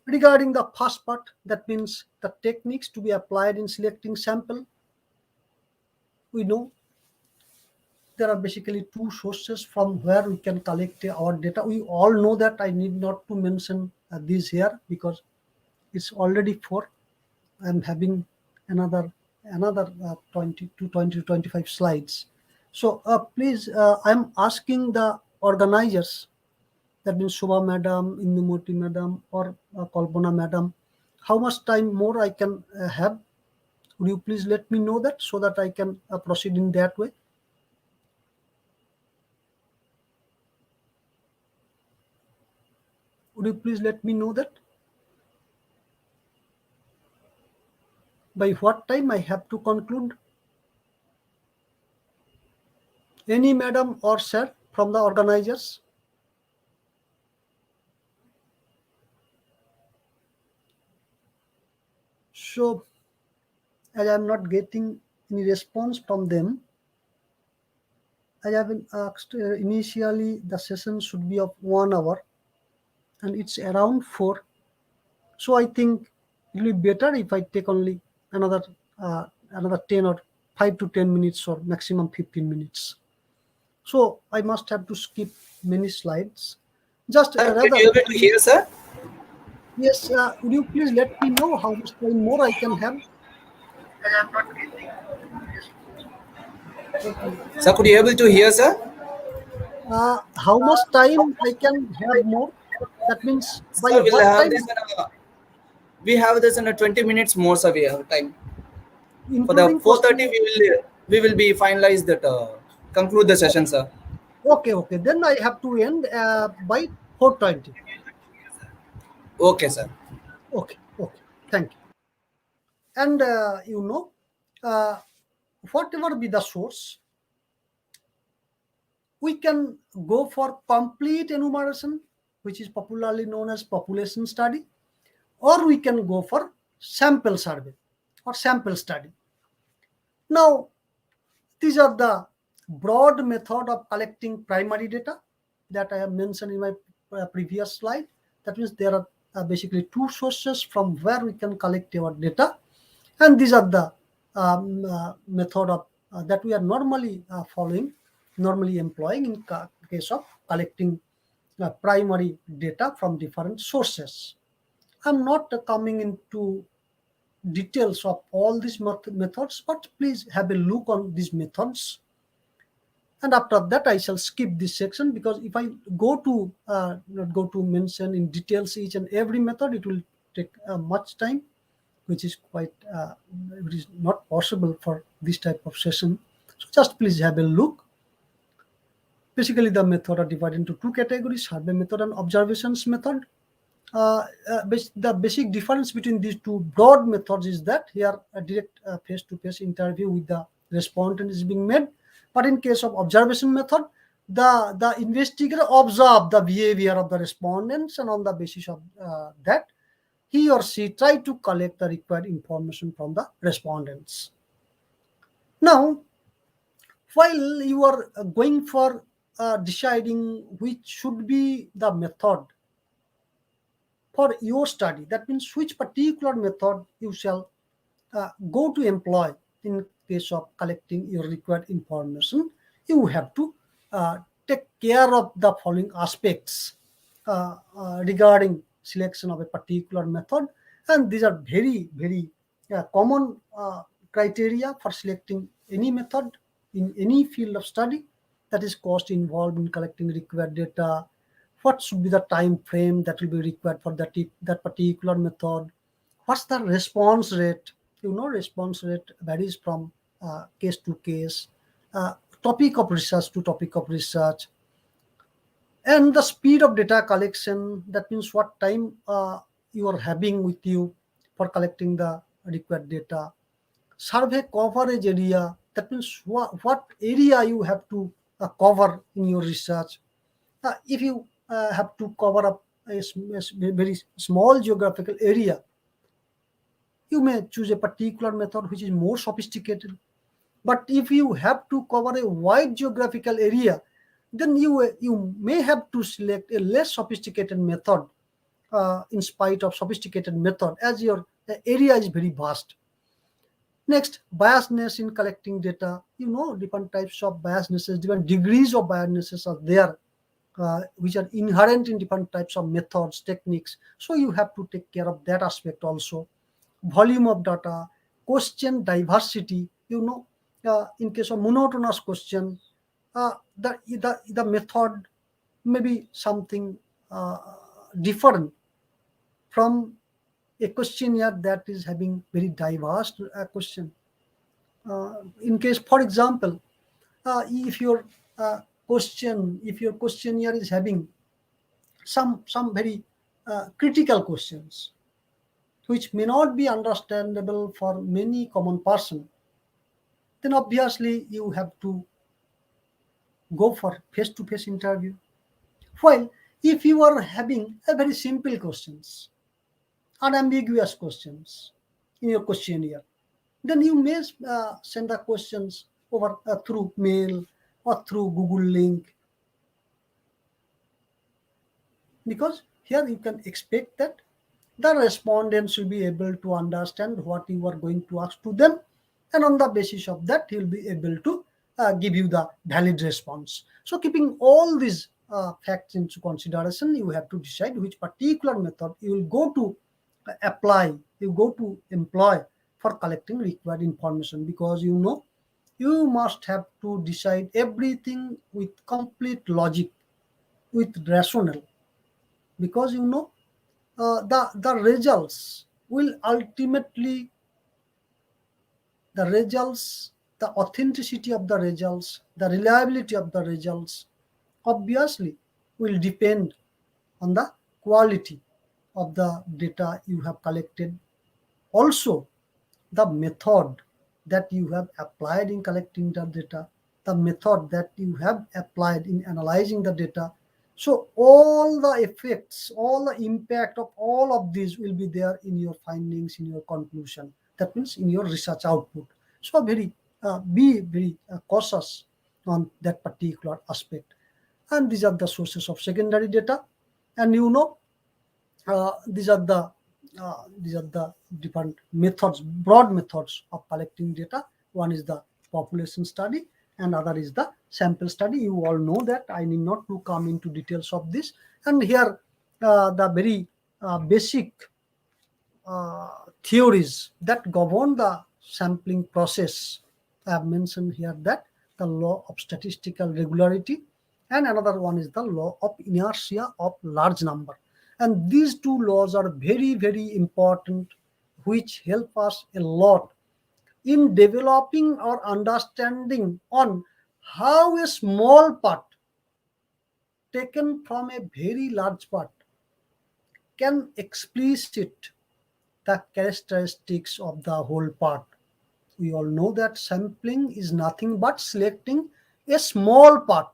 regarding the first part, that means the techniques to be applied in selecting sample, we know there are basically two sources from where we can collect our data. We all know that. I need not to mention this here because it's already 4. I'm having another 20 to 25 slides. So please, I'm asking the organizers, that means Shubha madam, Indumoti madam, or Kalpana madam, how much time more I can have. Would you please let me know that so that I can proceed in that way? Would you please let me know that? By what time I have to conclude? Any madam or sir from the organizers? So, as I am not getting any response from them. I have been asked initially the session should be of 1 hour, and it's around 4. So I think it will be better if I take only another another 10 or 5 to 10 minutes or maximum 15 minutes. So I must have to skip many slides. Just Sir, can rather, you able to hear, sir? yes, would you please let me know how much time more I can have? Okay. Sir, could you able to hear, sir? How much time I can have more? That means by Sir, we'll what have this time, we have this in a 20 minutes more, sir. We have time for the including 4:30. question. We will be finalized that conclude the session, sir. Okay, okay. Then I have to end by 4:20. Okay, sir. Okay, okay. Thank you. And uh, whatever be the source, we can go for complete enumeration, which is popularly known as population study, or we can go for sample survey or sample study. Now, these are the broad method of collecting primary data that I have mentioned in my previous slide. That means there are basically two sources from where we can collect our data, and these are the method of that we are normally normally employing in case of collecting primary data from different sources. I'm not coming into details of all these methods, but please have a look on these methods. And after that, I shall skip this section, because if I go to not go to mention in details each and every method, it will take much time, which is quite it is not possible for this type of session. So just please have a look. Basically, the method are divided into two categories: survey method and observations method. The basic difference between these two broad methods is that here a direct face-to-face interview with the respondent is being made, but in case of observation method, the investigator observe the behavior of the respondents, and on the basis of that, he or she try to collect the required information from the respondents. Now, while you are going for deciding which should be the method for your study, that means which particular method you shall go to employ in case of collecting your required information, you have to take care of the following aspects regarding selection of a particular method. And these are very, very common criteria for selecting any method in any field of study. That is cost involved in collecting required data, what should be the time frame that will be required for that particular method, what's the response rate. Response rate varies from case to case, topic of research to topic of research, and the speed of data collection. That means what time you are having with you for collecting the required data. Survey coverage area, that means what area you have to cover in your research. If you have to cover up a very small geographical area, you may choose a particular method which is more sophisticated. But if you have to cover a wide geographical area, then you may have to select a less sophisticated method in spite of sophisticated method, as your area is very vast. Next, biasness in collecting data. Different types of biasnesses, different degrees of biasnesses are there, which are inherent in different types of methods, techniques. So you have to take care of that aspect also. Volume of data, question diversity. In case of monotonous question, the method may be something different from a questionnaire that is having very diverse question. In case, for example, if your questionnaire is having some very critical questions which may not be understandable for many common person, then obviously you have to go for face-to-face interview. While if you are having a very simple questions, unambiguous questions in your questionnaire, then you may send the questions over through mail or through Google link, because here you can expect that the respondents will be able to understand what you are going to ask to them, and on the basis of that he will be able to give you the valid response. So keeping all these facts into consideration, you have to decide which particular method you will go to apply, you go to employ for collecting required information, because you must have to decide everything with complete logic, with rational, because the results will ultimately, the results, the authenticity of the results, the reliability of the results obviously will depend on the quality of the data you have collected. Also, the method that you have applied in collecting the data, the method that you have applied in analyzing the data. So all the effects, all the impact of all of these will be there in your findings, in your conclusion. That means in your research output. So be very cautious on that particular aspect. And these are the sources of secondary data. And these are the different methods, broad methods of collecting data. One is the population study, and other is the sample study. You all know that, I need not to come into details of this. And here the very basic theories that govern the sampling process, I have mentioned here, that the law of statistical regularity, and another one is the law of inertia of large number. And these two laws are very, very important, which help us a lot in developing our understanding on how a small part taken from a very large part can explicit the characteristics of the whole part. We all know that sampling is nothing but selecting a small part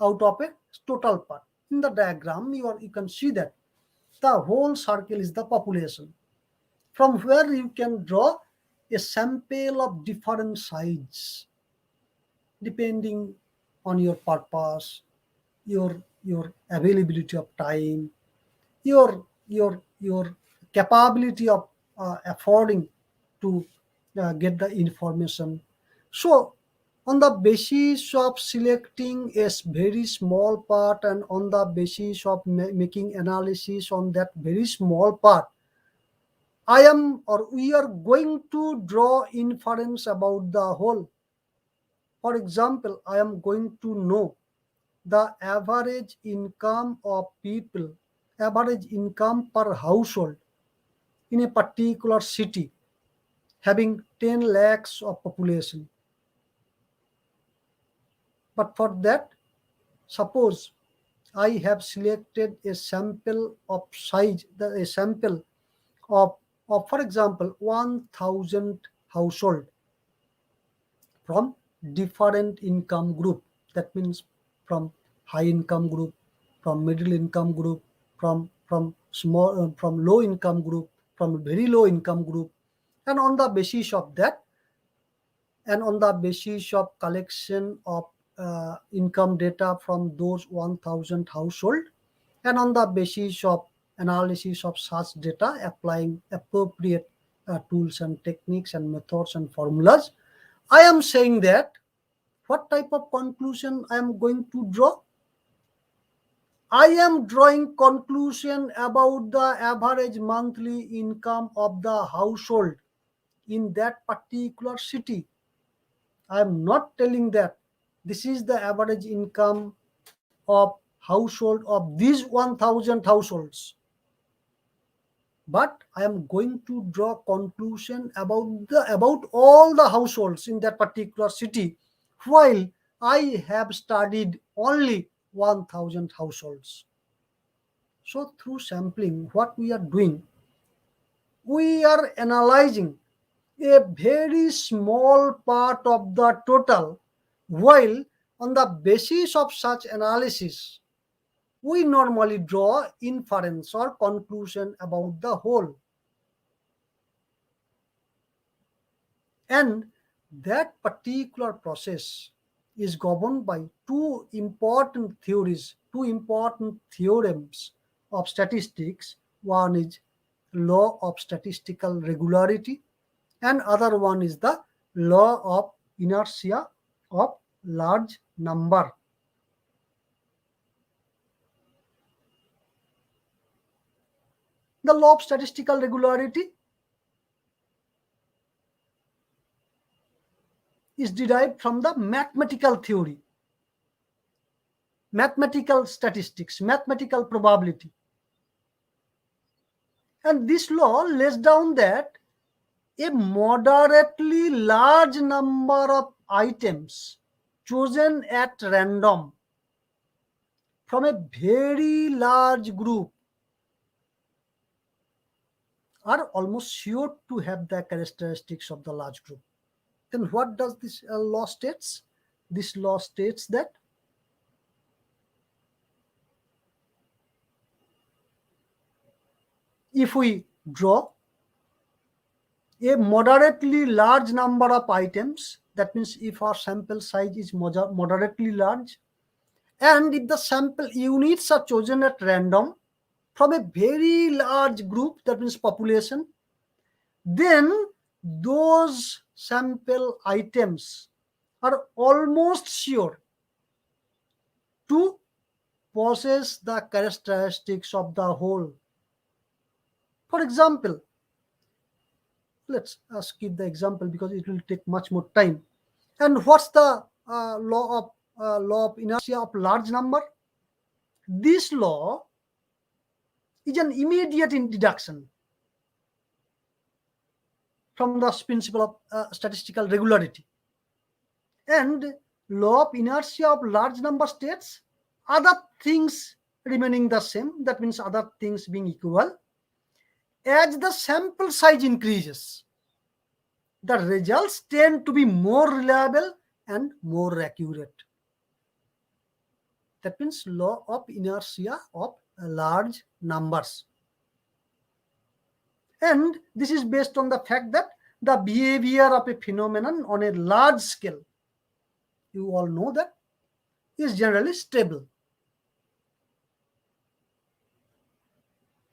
out of a total part. In the diagram, you can see that the whole circle is the population, from where you can draw a sample of different size, depending on your purpose, your availability of time, your capability of affording to get the information. So on the basis of selecting a very small part, and on the basis of making analysis on that very small part, I am, or we are going to draw inference about the whole. For example, I am going to know the average income of people, average income per household in a particular city having 10 lakhs of population. But for that, suppose I have selected a sample of size, a sample of for example 1000 household from different income group. That means from high income group, from middle income group, from small, from low income group, from very low income group. And on the basis of that, and on the basis of collection of income data from those 1000 household, and on the basis of analysis of such data, applying appropriate tools and techniques and methods and formulas, I am saying that what type of conclusion I am going to draw? I am drawing conclusion about the average monthly income of the household in that particular city. I am not telling that this is the average income of household of these 1000 households, but I am going to draw conclusion about all the households in that particular city, while I have studied only 1000 households. So through sampling, what we are doing, we are analyzing a very small part of the total, while on the basis of such analysis, we normally draw inference or conclusion about the whole. And that particular process is governed by two important theories, two important theorems of statistics. One is law of statistical regularity, and other one is the law of inertia of large number. The law of statistical regularity is derived from the mathematical theory, mathematical statistics, mathematical probability. And this law lays down that a moderately large number of items chosen at random from a very large group are almost sure to have the characteristics of the large group. Then what does this law states? This law states that if we draw a moderately large number of items, that means if our sample size is moderately large, and if the sample units are chosen at random from a very large group, that means population, then those sample items are almost sure to possess the characteristics of the whole. For example, let's skip the example because it will take much more time. And what's the law of inertia of large number? This law is an immediate deduction from the principle of statistical regularity. And law of inertia of large number states other things remaining the same, that means other things being equal, as the sample size increases, the results tend to be more reliable and more accurate. That means law of inertia of large numbers. And this is based on the fact that the behavior of a phenomenon on a large scale, you all know that, is generally stable.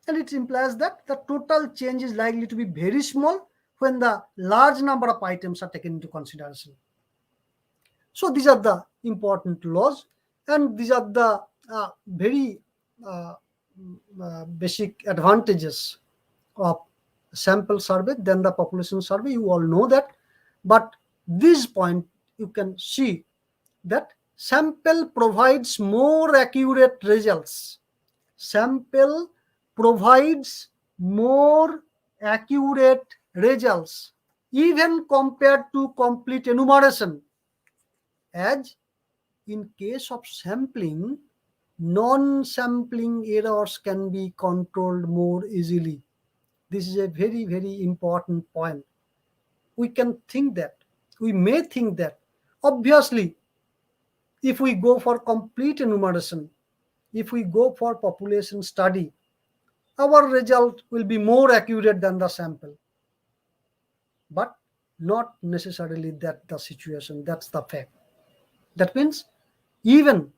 And it implies that the total change is likely to be very small when the large number of items are taken into consideration. So these are the important laws, and these are the very basic advantages of sample survey than the population survey. You all know that, but this point you can see that sample provides more accurate results. Sample provides more accurate results even compared to complete enumeration, as in case of sampling, non-sampling errors can be controlled more easily. This is a very, very important point. We can think that, we may think that, obviously, if we go for complete enumeration, if we go for population study, our result will be more accurate than the sample. But not necessarily that the situation, that's the fact. That means even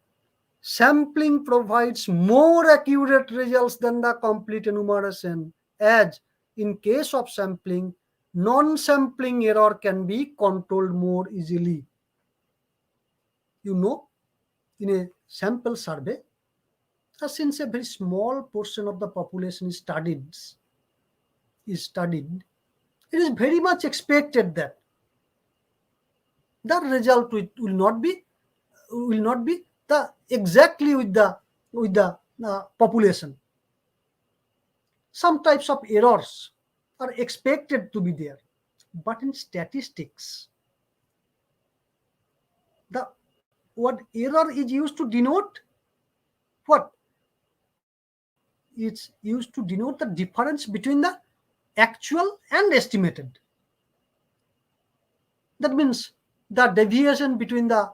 sampling provides more accurate results than the complete enumeration, as in case of sampling, non-sampling error can be controlled more easily. You know, in a sample survey, since a very small portion of the population is studied, it is very much expected that the result will not be the exactly with the population. Some types of errors are expected to be there, but in statistics, the word error is used to denote what? It's used to denote the difference between the actual and estimated. That means the deviation between the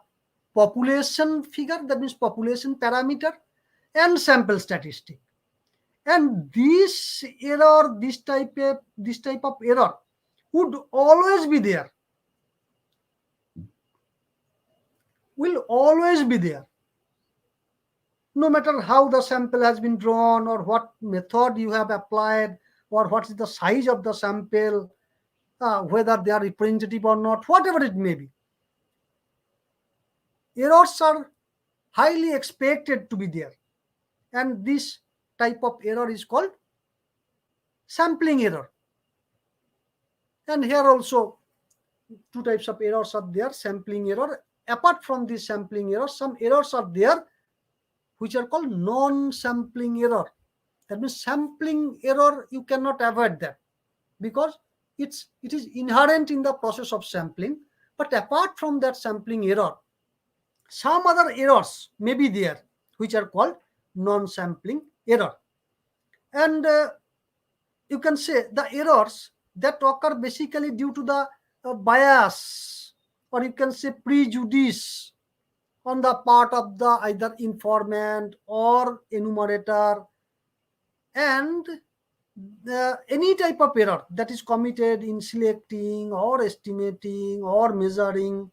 population figure, that means population parameter, and sample statistic. And this error, this type of error would always be there will always be there. No matter how the sample has been drawn, or what method you have applied, or what is the size of the sample, whether they are representative or not, whatever it may be, errors are highly expected to be there. And this type of error is called sampling error. And here also two types of errors are there: sampling error. Apart from this sampling error, some errors are there which are called non-sampling error. That means sampling error, you cannot avoid that, because it is inherent in the process of sampling. But apart from that sampling error, some other errors may be there which are called non-sampling error. And you can say the errors that occur basically due to the bias, or you can say prejudice, on the part of the either informant or enumerator, and any type of error that is committed in selecting or estimating or measuring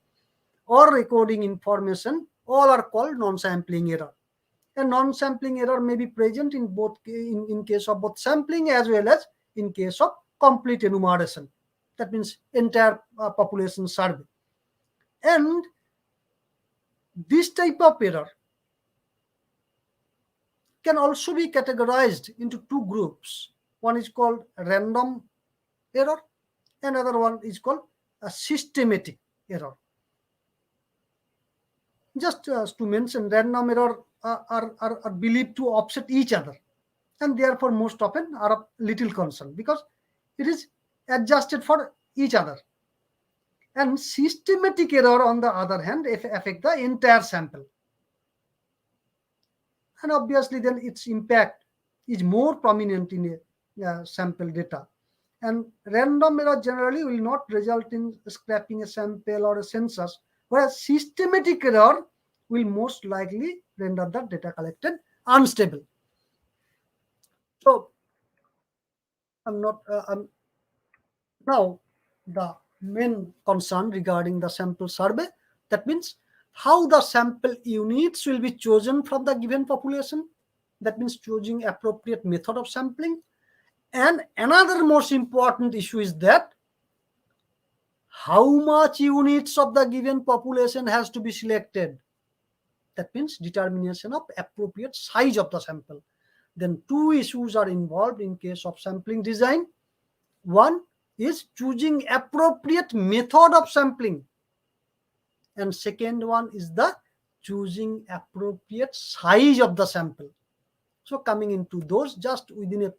or recording information, all are called non-sampling error. And non-sampling error may be present in both in case of both sampling as well as in case of complete enumeration. That means entire population survey. And this type of error can also be categorized into two groups. One is called random error, another one is called a systematic error. Just to mention, random error are believed to offset each other, and therefore most often are of little concern because it is adjusted for each other. And systematic error, on the other hand, affect the entire sample, and obviously then its impact is more prominent in a sample data. And random error generally will not result in scrapping a sample or a census, whereas systematic error will most likely render the data collected unstable. So now the main concern regarding the sample survey, that means how the sample units will be chosen from the given population. That means choosing appropriate method of sampling. And another most important issue is that how much units of the given population has to be selected. That means determination of appropriate size of the sample. Then two issues are involved in case of sampling design. One is choosing appropriate method of sampling, and second one is the choosing appropriate size of the sample. So coming into those just within a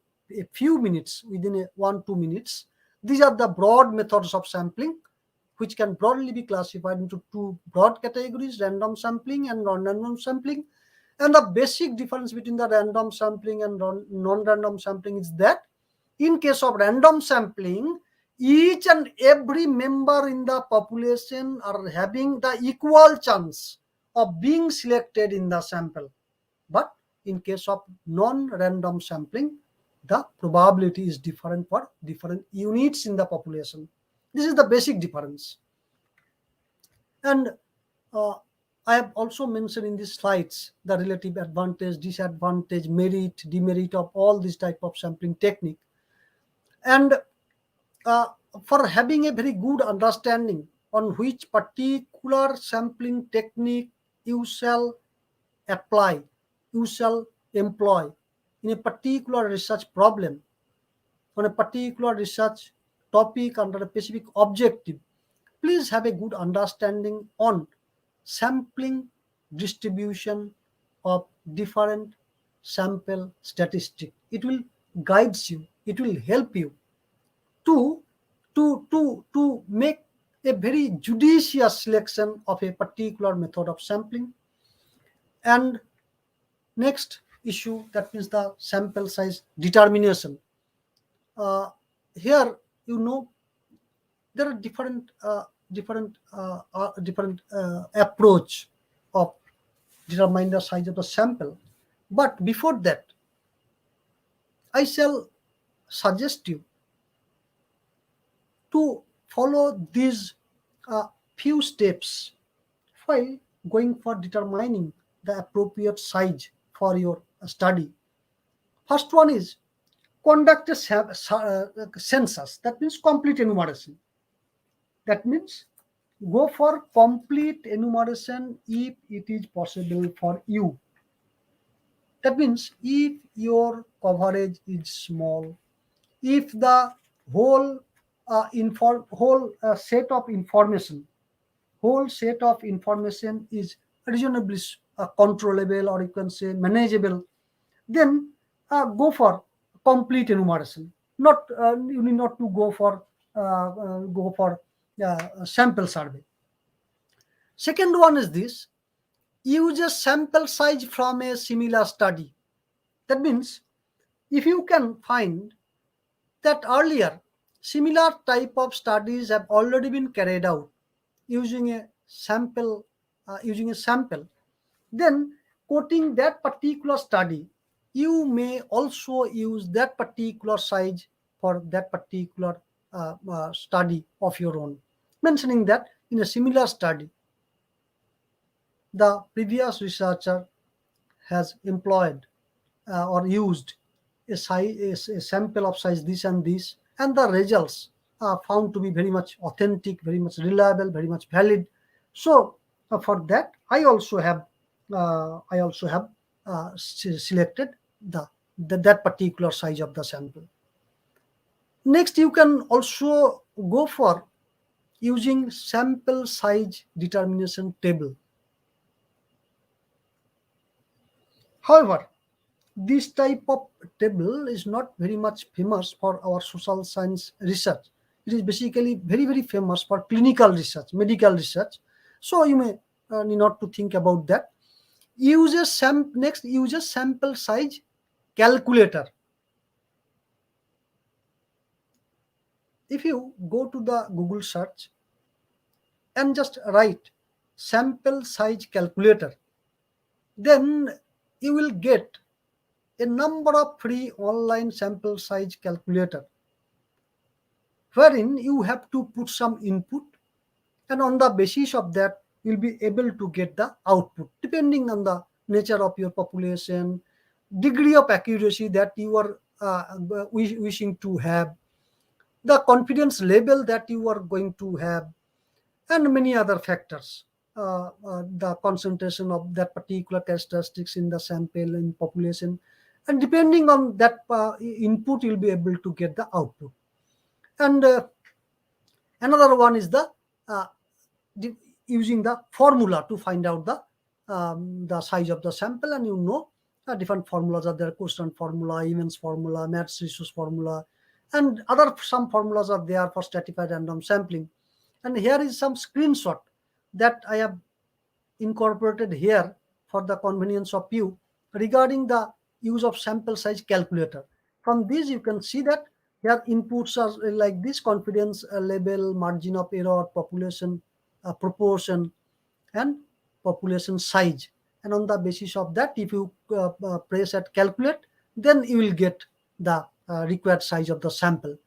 few minutes, within 1-2 minutes, these are the broad methods of sampling, which can broadly be classified into two broad categories: random sampling and non-random sampling. And the basic difference between the random sampling and non-random sampling is that in case of random sampling, each and every member in the population are having the equal chance of being selected in the sample. But in case of non-random sampling, the probability is different for different units in the population. This is the basic difference. And I have also mentioned in these slides the relative advantage, disadvantage, merit, demerit of all this type of sampling technique. And for having a very good understanding on which particular sampling technique you shall apply, you shall employ in a particular research problem, on a particular research topic under a specific objective, please have a good understanding on sampling distribution of different sample statistics. It will guide you, it will help you to make a very judicious selection of a particular method of sampling. And next issue, that means the sample size determination. Here, there are different approach of determining the size of the sample. But before that, I shall suggest you to follow these few steps while going for determining the appropriate size for your study. First one is conduct a census. That means complete enumeration. That means go for complete enumeration if it is possible for you. That means if your coverage is small, if the whole set of information is reasonably controllable, or you can say manageable, then go for complete enumeration. Not you need not to go for a sample survey. Second one is this: use a sample size from a similar study. That means if you can find that earlier similar type of studies have already been carried out using a sample, then quoting that particular study, you may also use that particular size for that particular study of your own, mentioning that in a similar study the previous researcher has employed or used a sample of size this and this, and the results are found to be very much authentic, very much reliable, very much valid. So for that, I also have selected that particular size of the sample. Next, you can also go for using sample size determination table. However, this type of table is not very much famous for our social science research. It is basically very, very famous for clinical research, medical research. So you may need not to think about that. Use a sample size calculator. If you go to the Google search and just write sample size calculator, then you will get a number of free online sample size calculator, wherein you have to put some input, and on the basis of that you'll be able to get the output depending on the nature of your population, degree of accuracy that you are wishing to have, the confidence level that you are going to have, and many other factors. The concentration of that particular characteristics in the sample in population, and depending on that input you'll be able to get the output. And another one is using the formula to find out the size of the sample, and different formulas are there: quotient formula, events formula, matrix ratios formula, and some formulas are there for stratified random sampling. And here is some screenshot that I have incorporated here for the convenience of you regarding the use of sample size calculator. From this you can see that here inputs are like this: confidence level, margin of error, population proportion, and population size. And on the basis of that, if you press at calculate, then you will get the required size of the sample.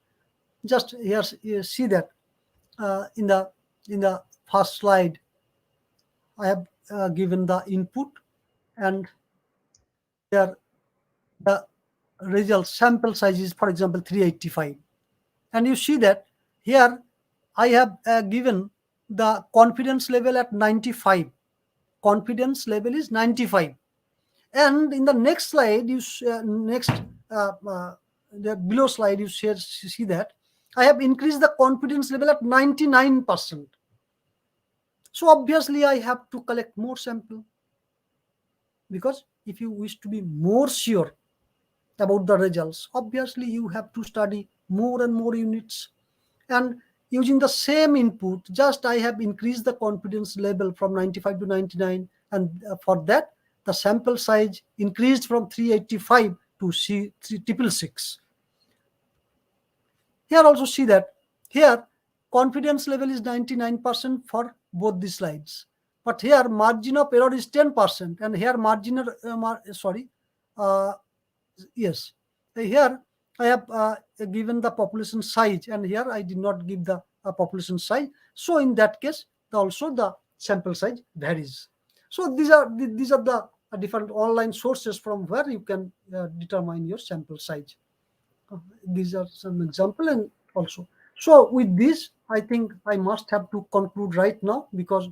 Just here you see that in the first slide I have given the input, and here the result sample size is, for example, 385. And you see that here I have given the confidence level at 95. Confidence level is 95. And in the next slide, the below slide, you see that I have increased the confidence level at 99%. So obviously I have to collect more sample, because if you wish to be more sure about the results, obviously you have to study more and more units. And using the same input, just I have increased the confidence level from 95 to 99, and for that the sample size increased from 385 to 666. Here also see that here confidence level is 99% for both the slides, but here margin of error is 10%, and here yes, here I have given the population size, and here I did not give the population size. So in that case, also the sample size varies. So these are the different online sources from where you can determine your sample size. These are some example, and also, so with this, I think I must have to conclude right now, because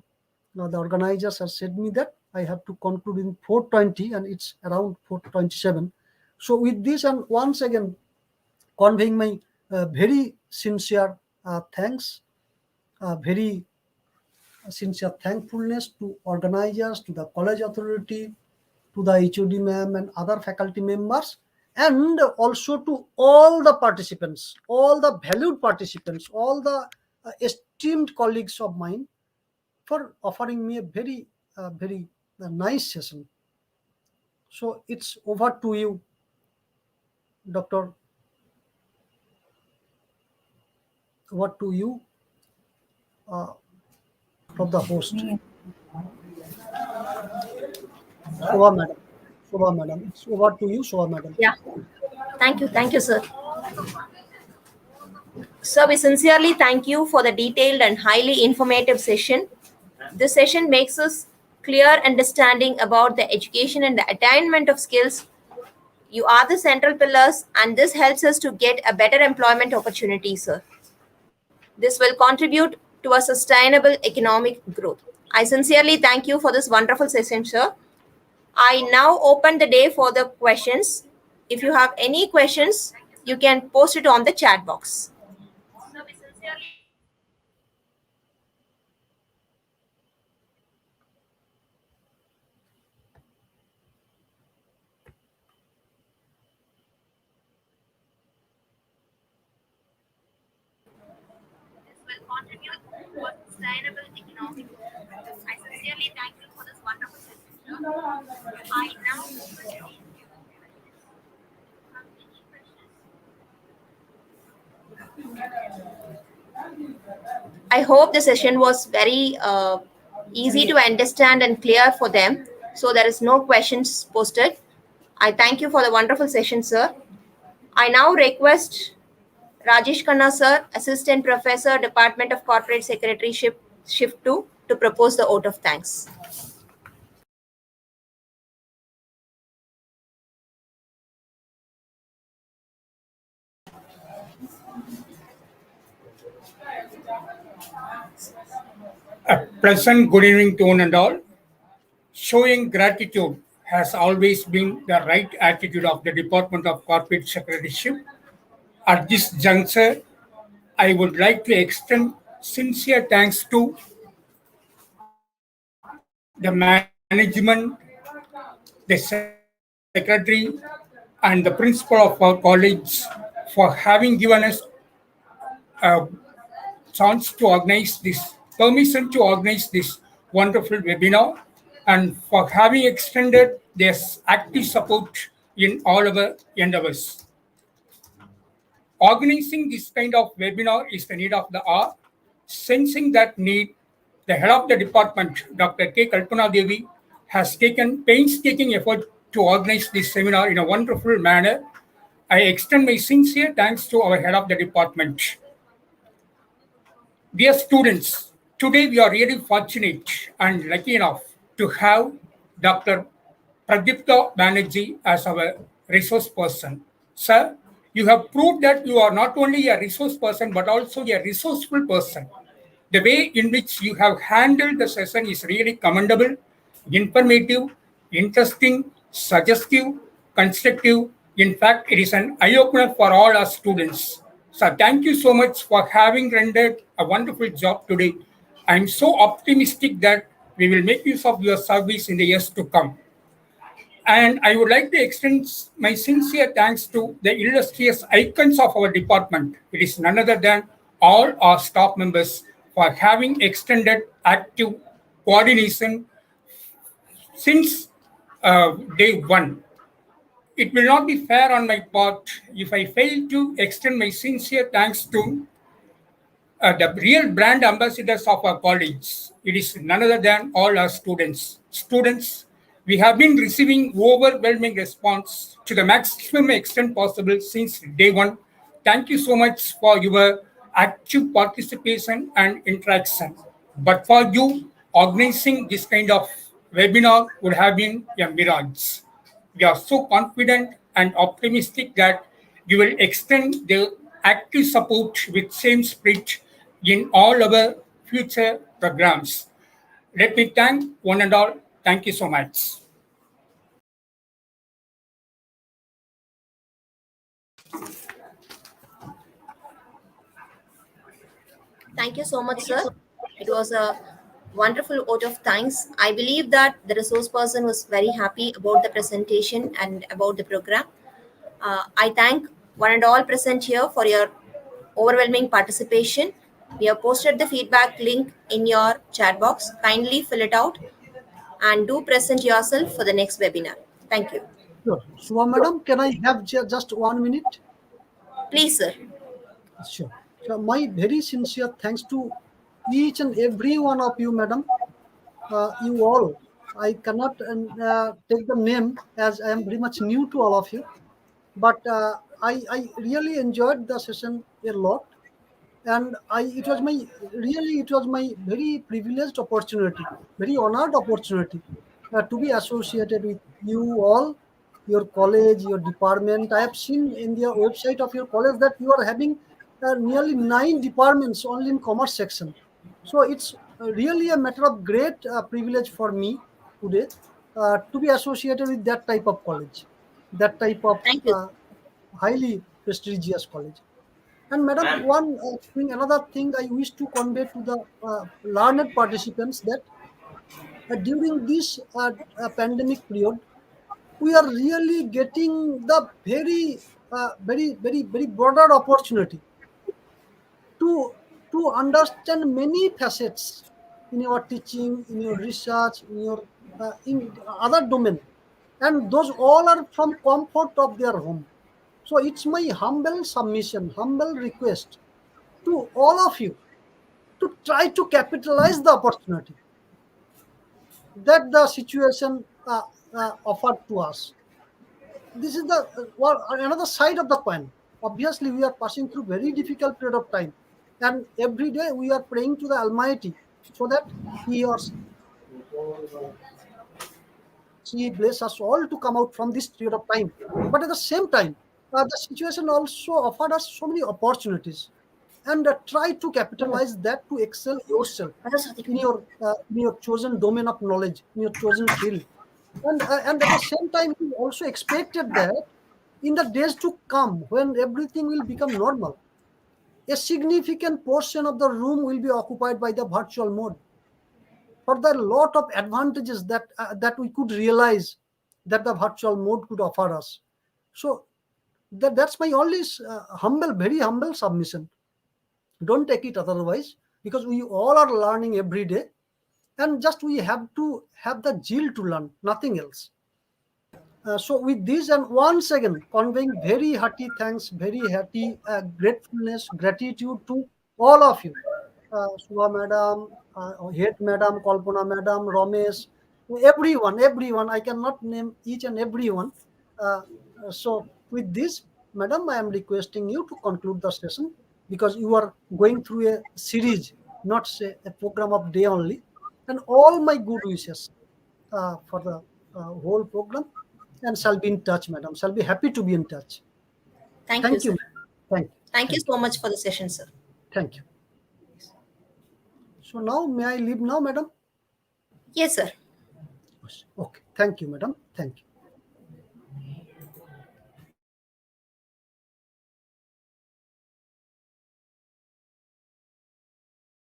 now the organizers have said me that I have to conclude in 4:20 and it's around 4:27. So with this, and once again conveying my very sincere thanks, very sincere thankfulness to organizers, to the college authority, to the HOD ma'am and other faculty members, and also to all the participants, all the valued participants, all the esteemed colleagues of mine, for offering me a very nice session. So it's over to you, Doctor. Over to you, uh, from the host. Shobha madam. Shobha madam. It's over to you, Shobha madam. Yeah. Thank you, sir. Sir, we sincerely thank you for the detailed and highly informative session. This session makes us clear understanding about the education and the attainment of skills. You are the central pillars, and this helps us to get a better employment opportunity, sir. This will contribute to a sustainable economic growth. I sincerely thank you for this wonderful session, sir. I now open the day for the questions. If you have any questions, you can post it on the chat box. Sir, we sincerely thank you for this wonderful session, sir. I now open the day for the questions. If you have any questions, you can post it on the chat box. This will contribute to a sustainable economic growth. I sincerely thank you for this wonderful session, sir. I now open the day for the questions. If you have any questions, I hope the session was very easy to understand and clear for them. So there is no questions posted. I thank you for the wonderful session, sir. I now request Rajesh Khanna, sir, Assistant Professor, Department of Corporate Secretaryship, Shift 2, to propose the vote of thanks. A pleasant good evening to one and all. Showing gratitude has always been the right attitude of the Department of Corporate Secretaryship. At this juncture, I would like to extend sincere thanks to the management, the secretary, and the principal of our college for having given us a chance to organize this, permission to organize this wonderful webinar, and for having extended their active support in all our endeavors. Organizing this kind of webinar is the need of the hour. Sensing that need, the head of the department, Dr. K. Kalpana Devi, has taken painstaking effort to organize this seminar in a wonderful manner. I extend my sincere thanks to our head of the department. Dear students, today we are really fortunate and lucky enough to have Dr. Pradipta Banerjee as our resource person. Sir, you have proved that you are not only a resource person but also a resourceful person. The way in which you have handled the session is really commendable, informative, interesting, suggestive, constructive. In fact, it is an eye opener for all our students. So, thank you so much for having rendered a wonderful job today. I'm so optimistic that we will make use of your service in the years to come. And I would like to extend my sincere thanks to the illustrious icons of our department. It is none other than all our staff members for having extended active coordination since day one. It will not be fair on my part if I fail to extend my sincere thanks to the real brand ambassadors of our college. It is none other than all our students. Students, we have been receiving overwhelming response to the maximum extent possible since day one. Thank you so much for your active participation and interaction. But for you organizing this kind of webinar would have been a mirage. We are so confident and optimistic that we will extend the active support with same spirit in all our future programs. Let me thank one and all. Thank you so much. Thank you so much, sir. It was a wonderful vote of thanks. I believe that the resource person was very happy about the presentation and about the program. I thank one and all present here for your overwhelming participation. We have posted the feedback link in your chat box. Kindly fill it out and do present yourself for the next webinar. Thank you. Sure. Shubha madam, can I have just 1 minute? Please, sir. Sure. So my very sincere thanks to each and every one of you, madam. You all. I cannot take the name as I am very much new to all of you, but I really enjoyed the session a lot, and it was my very privileged opportunity, very honored opportunity to be associated with you all, your college, your department. I have seen in the website of your college that you are having nearly 9 departments only in commerce section. So it's really a matter of great privilege for me today to be associated with that type of college, that type of Thank you. highly prestigious college. And madam, another thing I wish to convey to the learned participants that during this pandemic period, we are really getting the very broader opportunity to understand many facets in your teaching, in your research, in other domain, and those all are from comfort of their home. So it's my humble submission, humble request to all of you to try to capitalize the opportunity that the situation offered to us. This is the another side of the coin. Obviously, we are passing through very difficult period of time, and every day we are praying to the Almighty so that He or she bless us all to come out from this period of time. But at the same time, the situation also offered us so many opportunities, and try to capitalize that to excel yourself in your chosen domain of knowledge, in your chosen field. And at the same time, we also expected that in the days to come, when everything will become normal, a significant portion of the room will be occupied by the virtual mode. For the lot of advantages that we could realize that the virtual mode could offer us. So that's my only very humble submission. Don't take it otherwise, because we all are learning every day, and just we have to have the zeal to learn, nothing else. So with this, and once again conveying very hearty thanks, very hearty gratefulness, gratitude to all of you, Suha madam, Head madam, Kalpana madam, Ramesh, everyone. I cannot name each and everyone. Uh, so with this, madam, I am requesting you to conclude the session, because you are going through a series, not say a program of day only, and all my good wishes for the whole program, and shall be in touch, madam. Shall be happy to be in touch. Thank you, Thank you, sir. madam. Thank you. Thank you Thank so much for the session, sir. you. Thank you. So now, may I leave now, madam? Yes, sir. Okay. Thank you, madam. Thank you.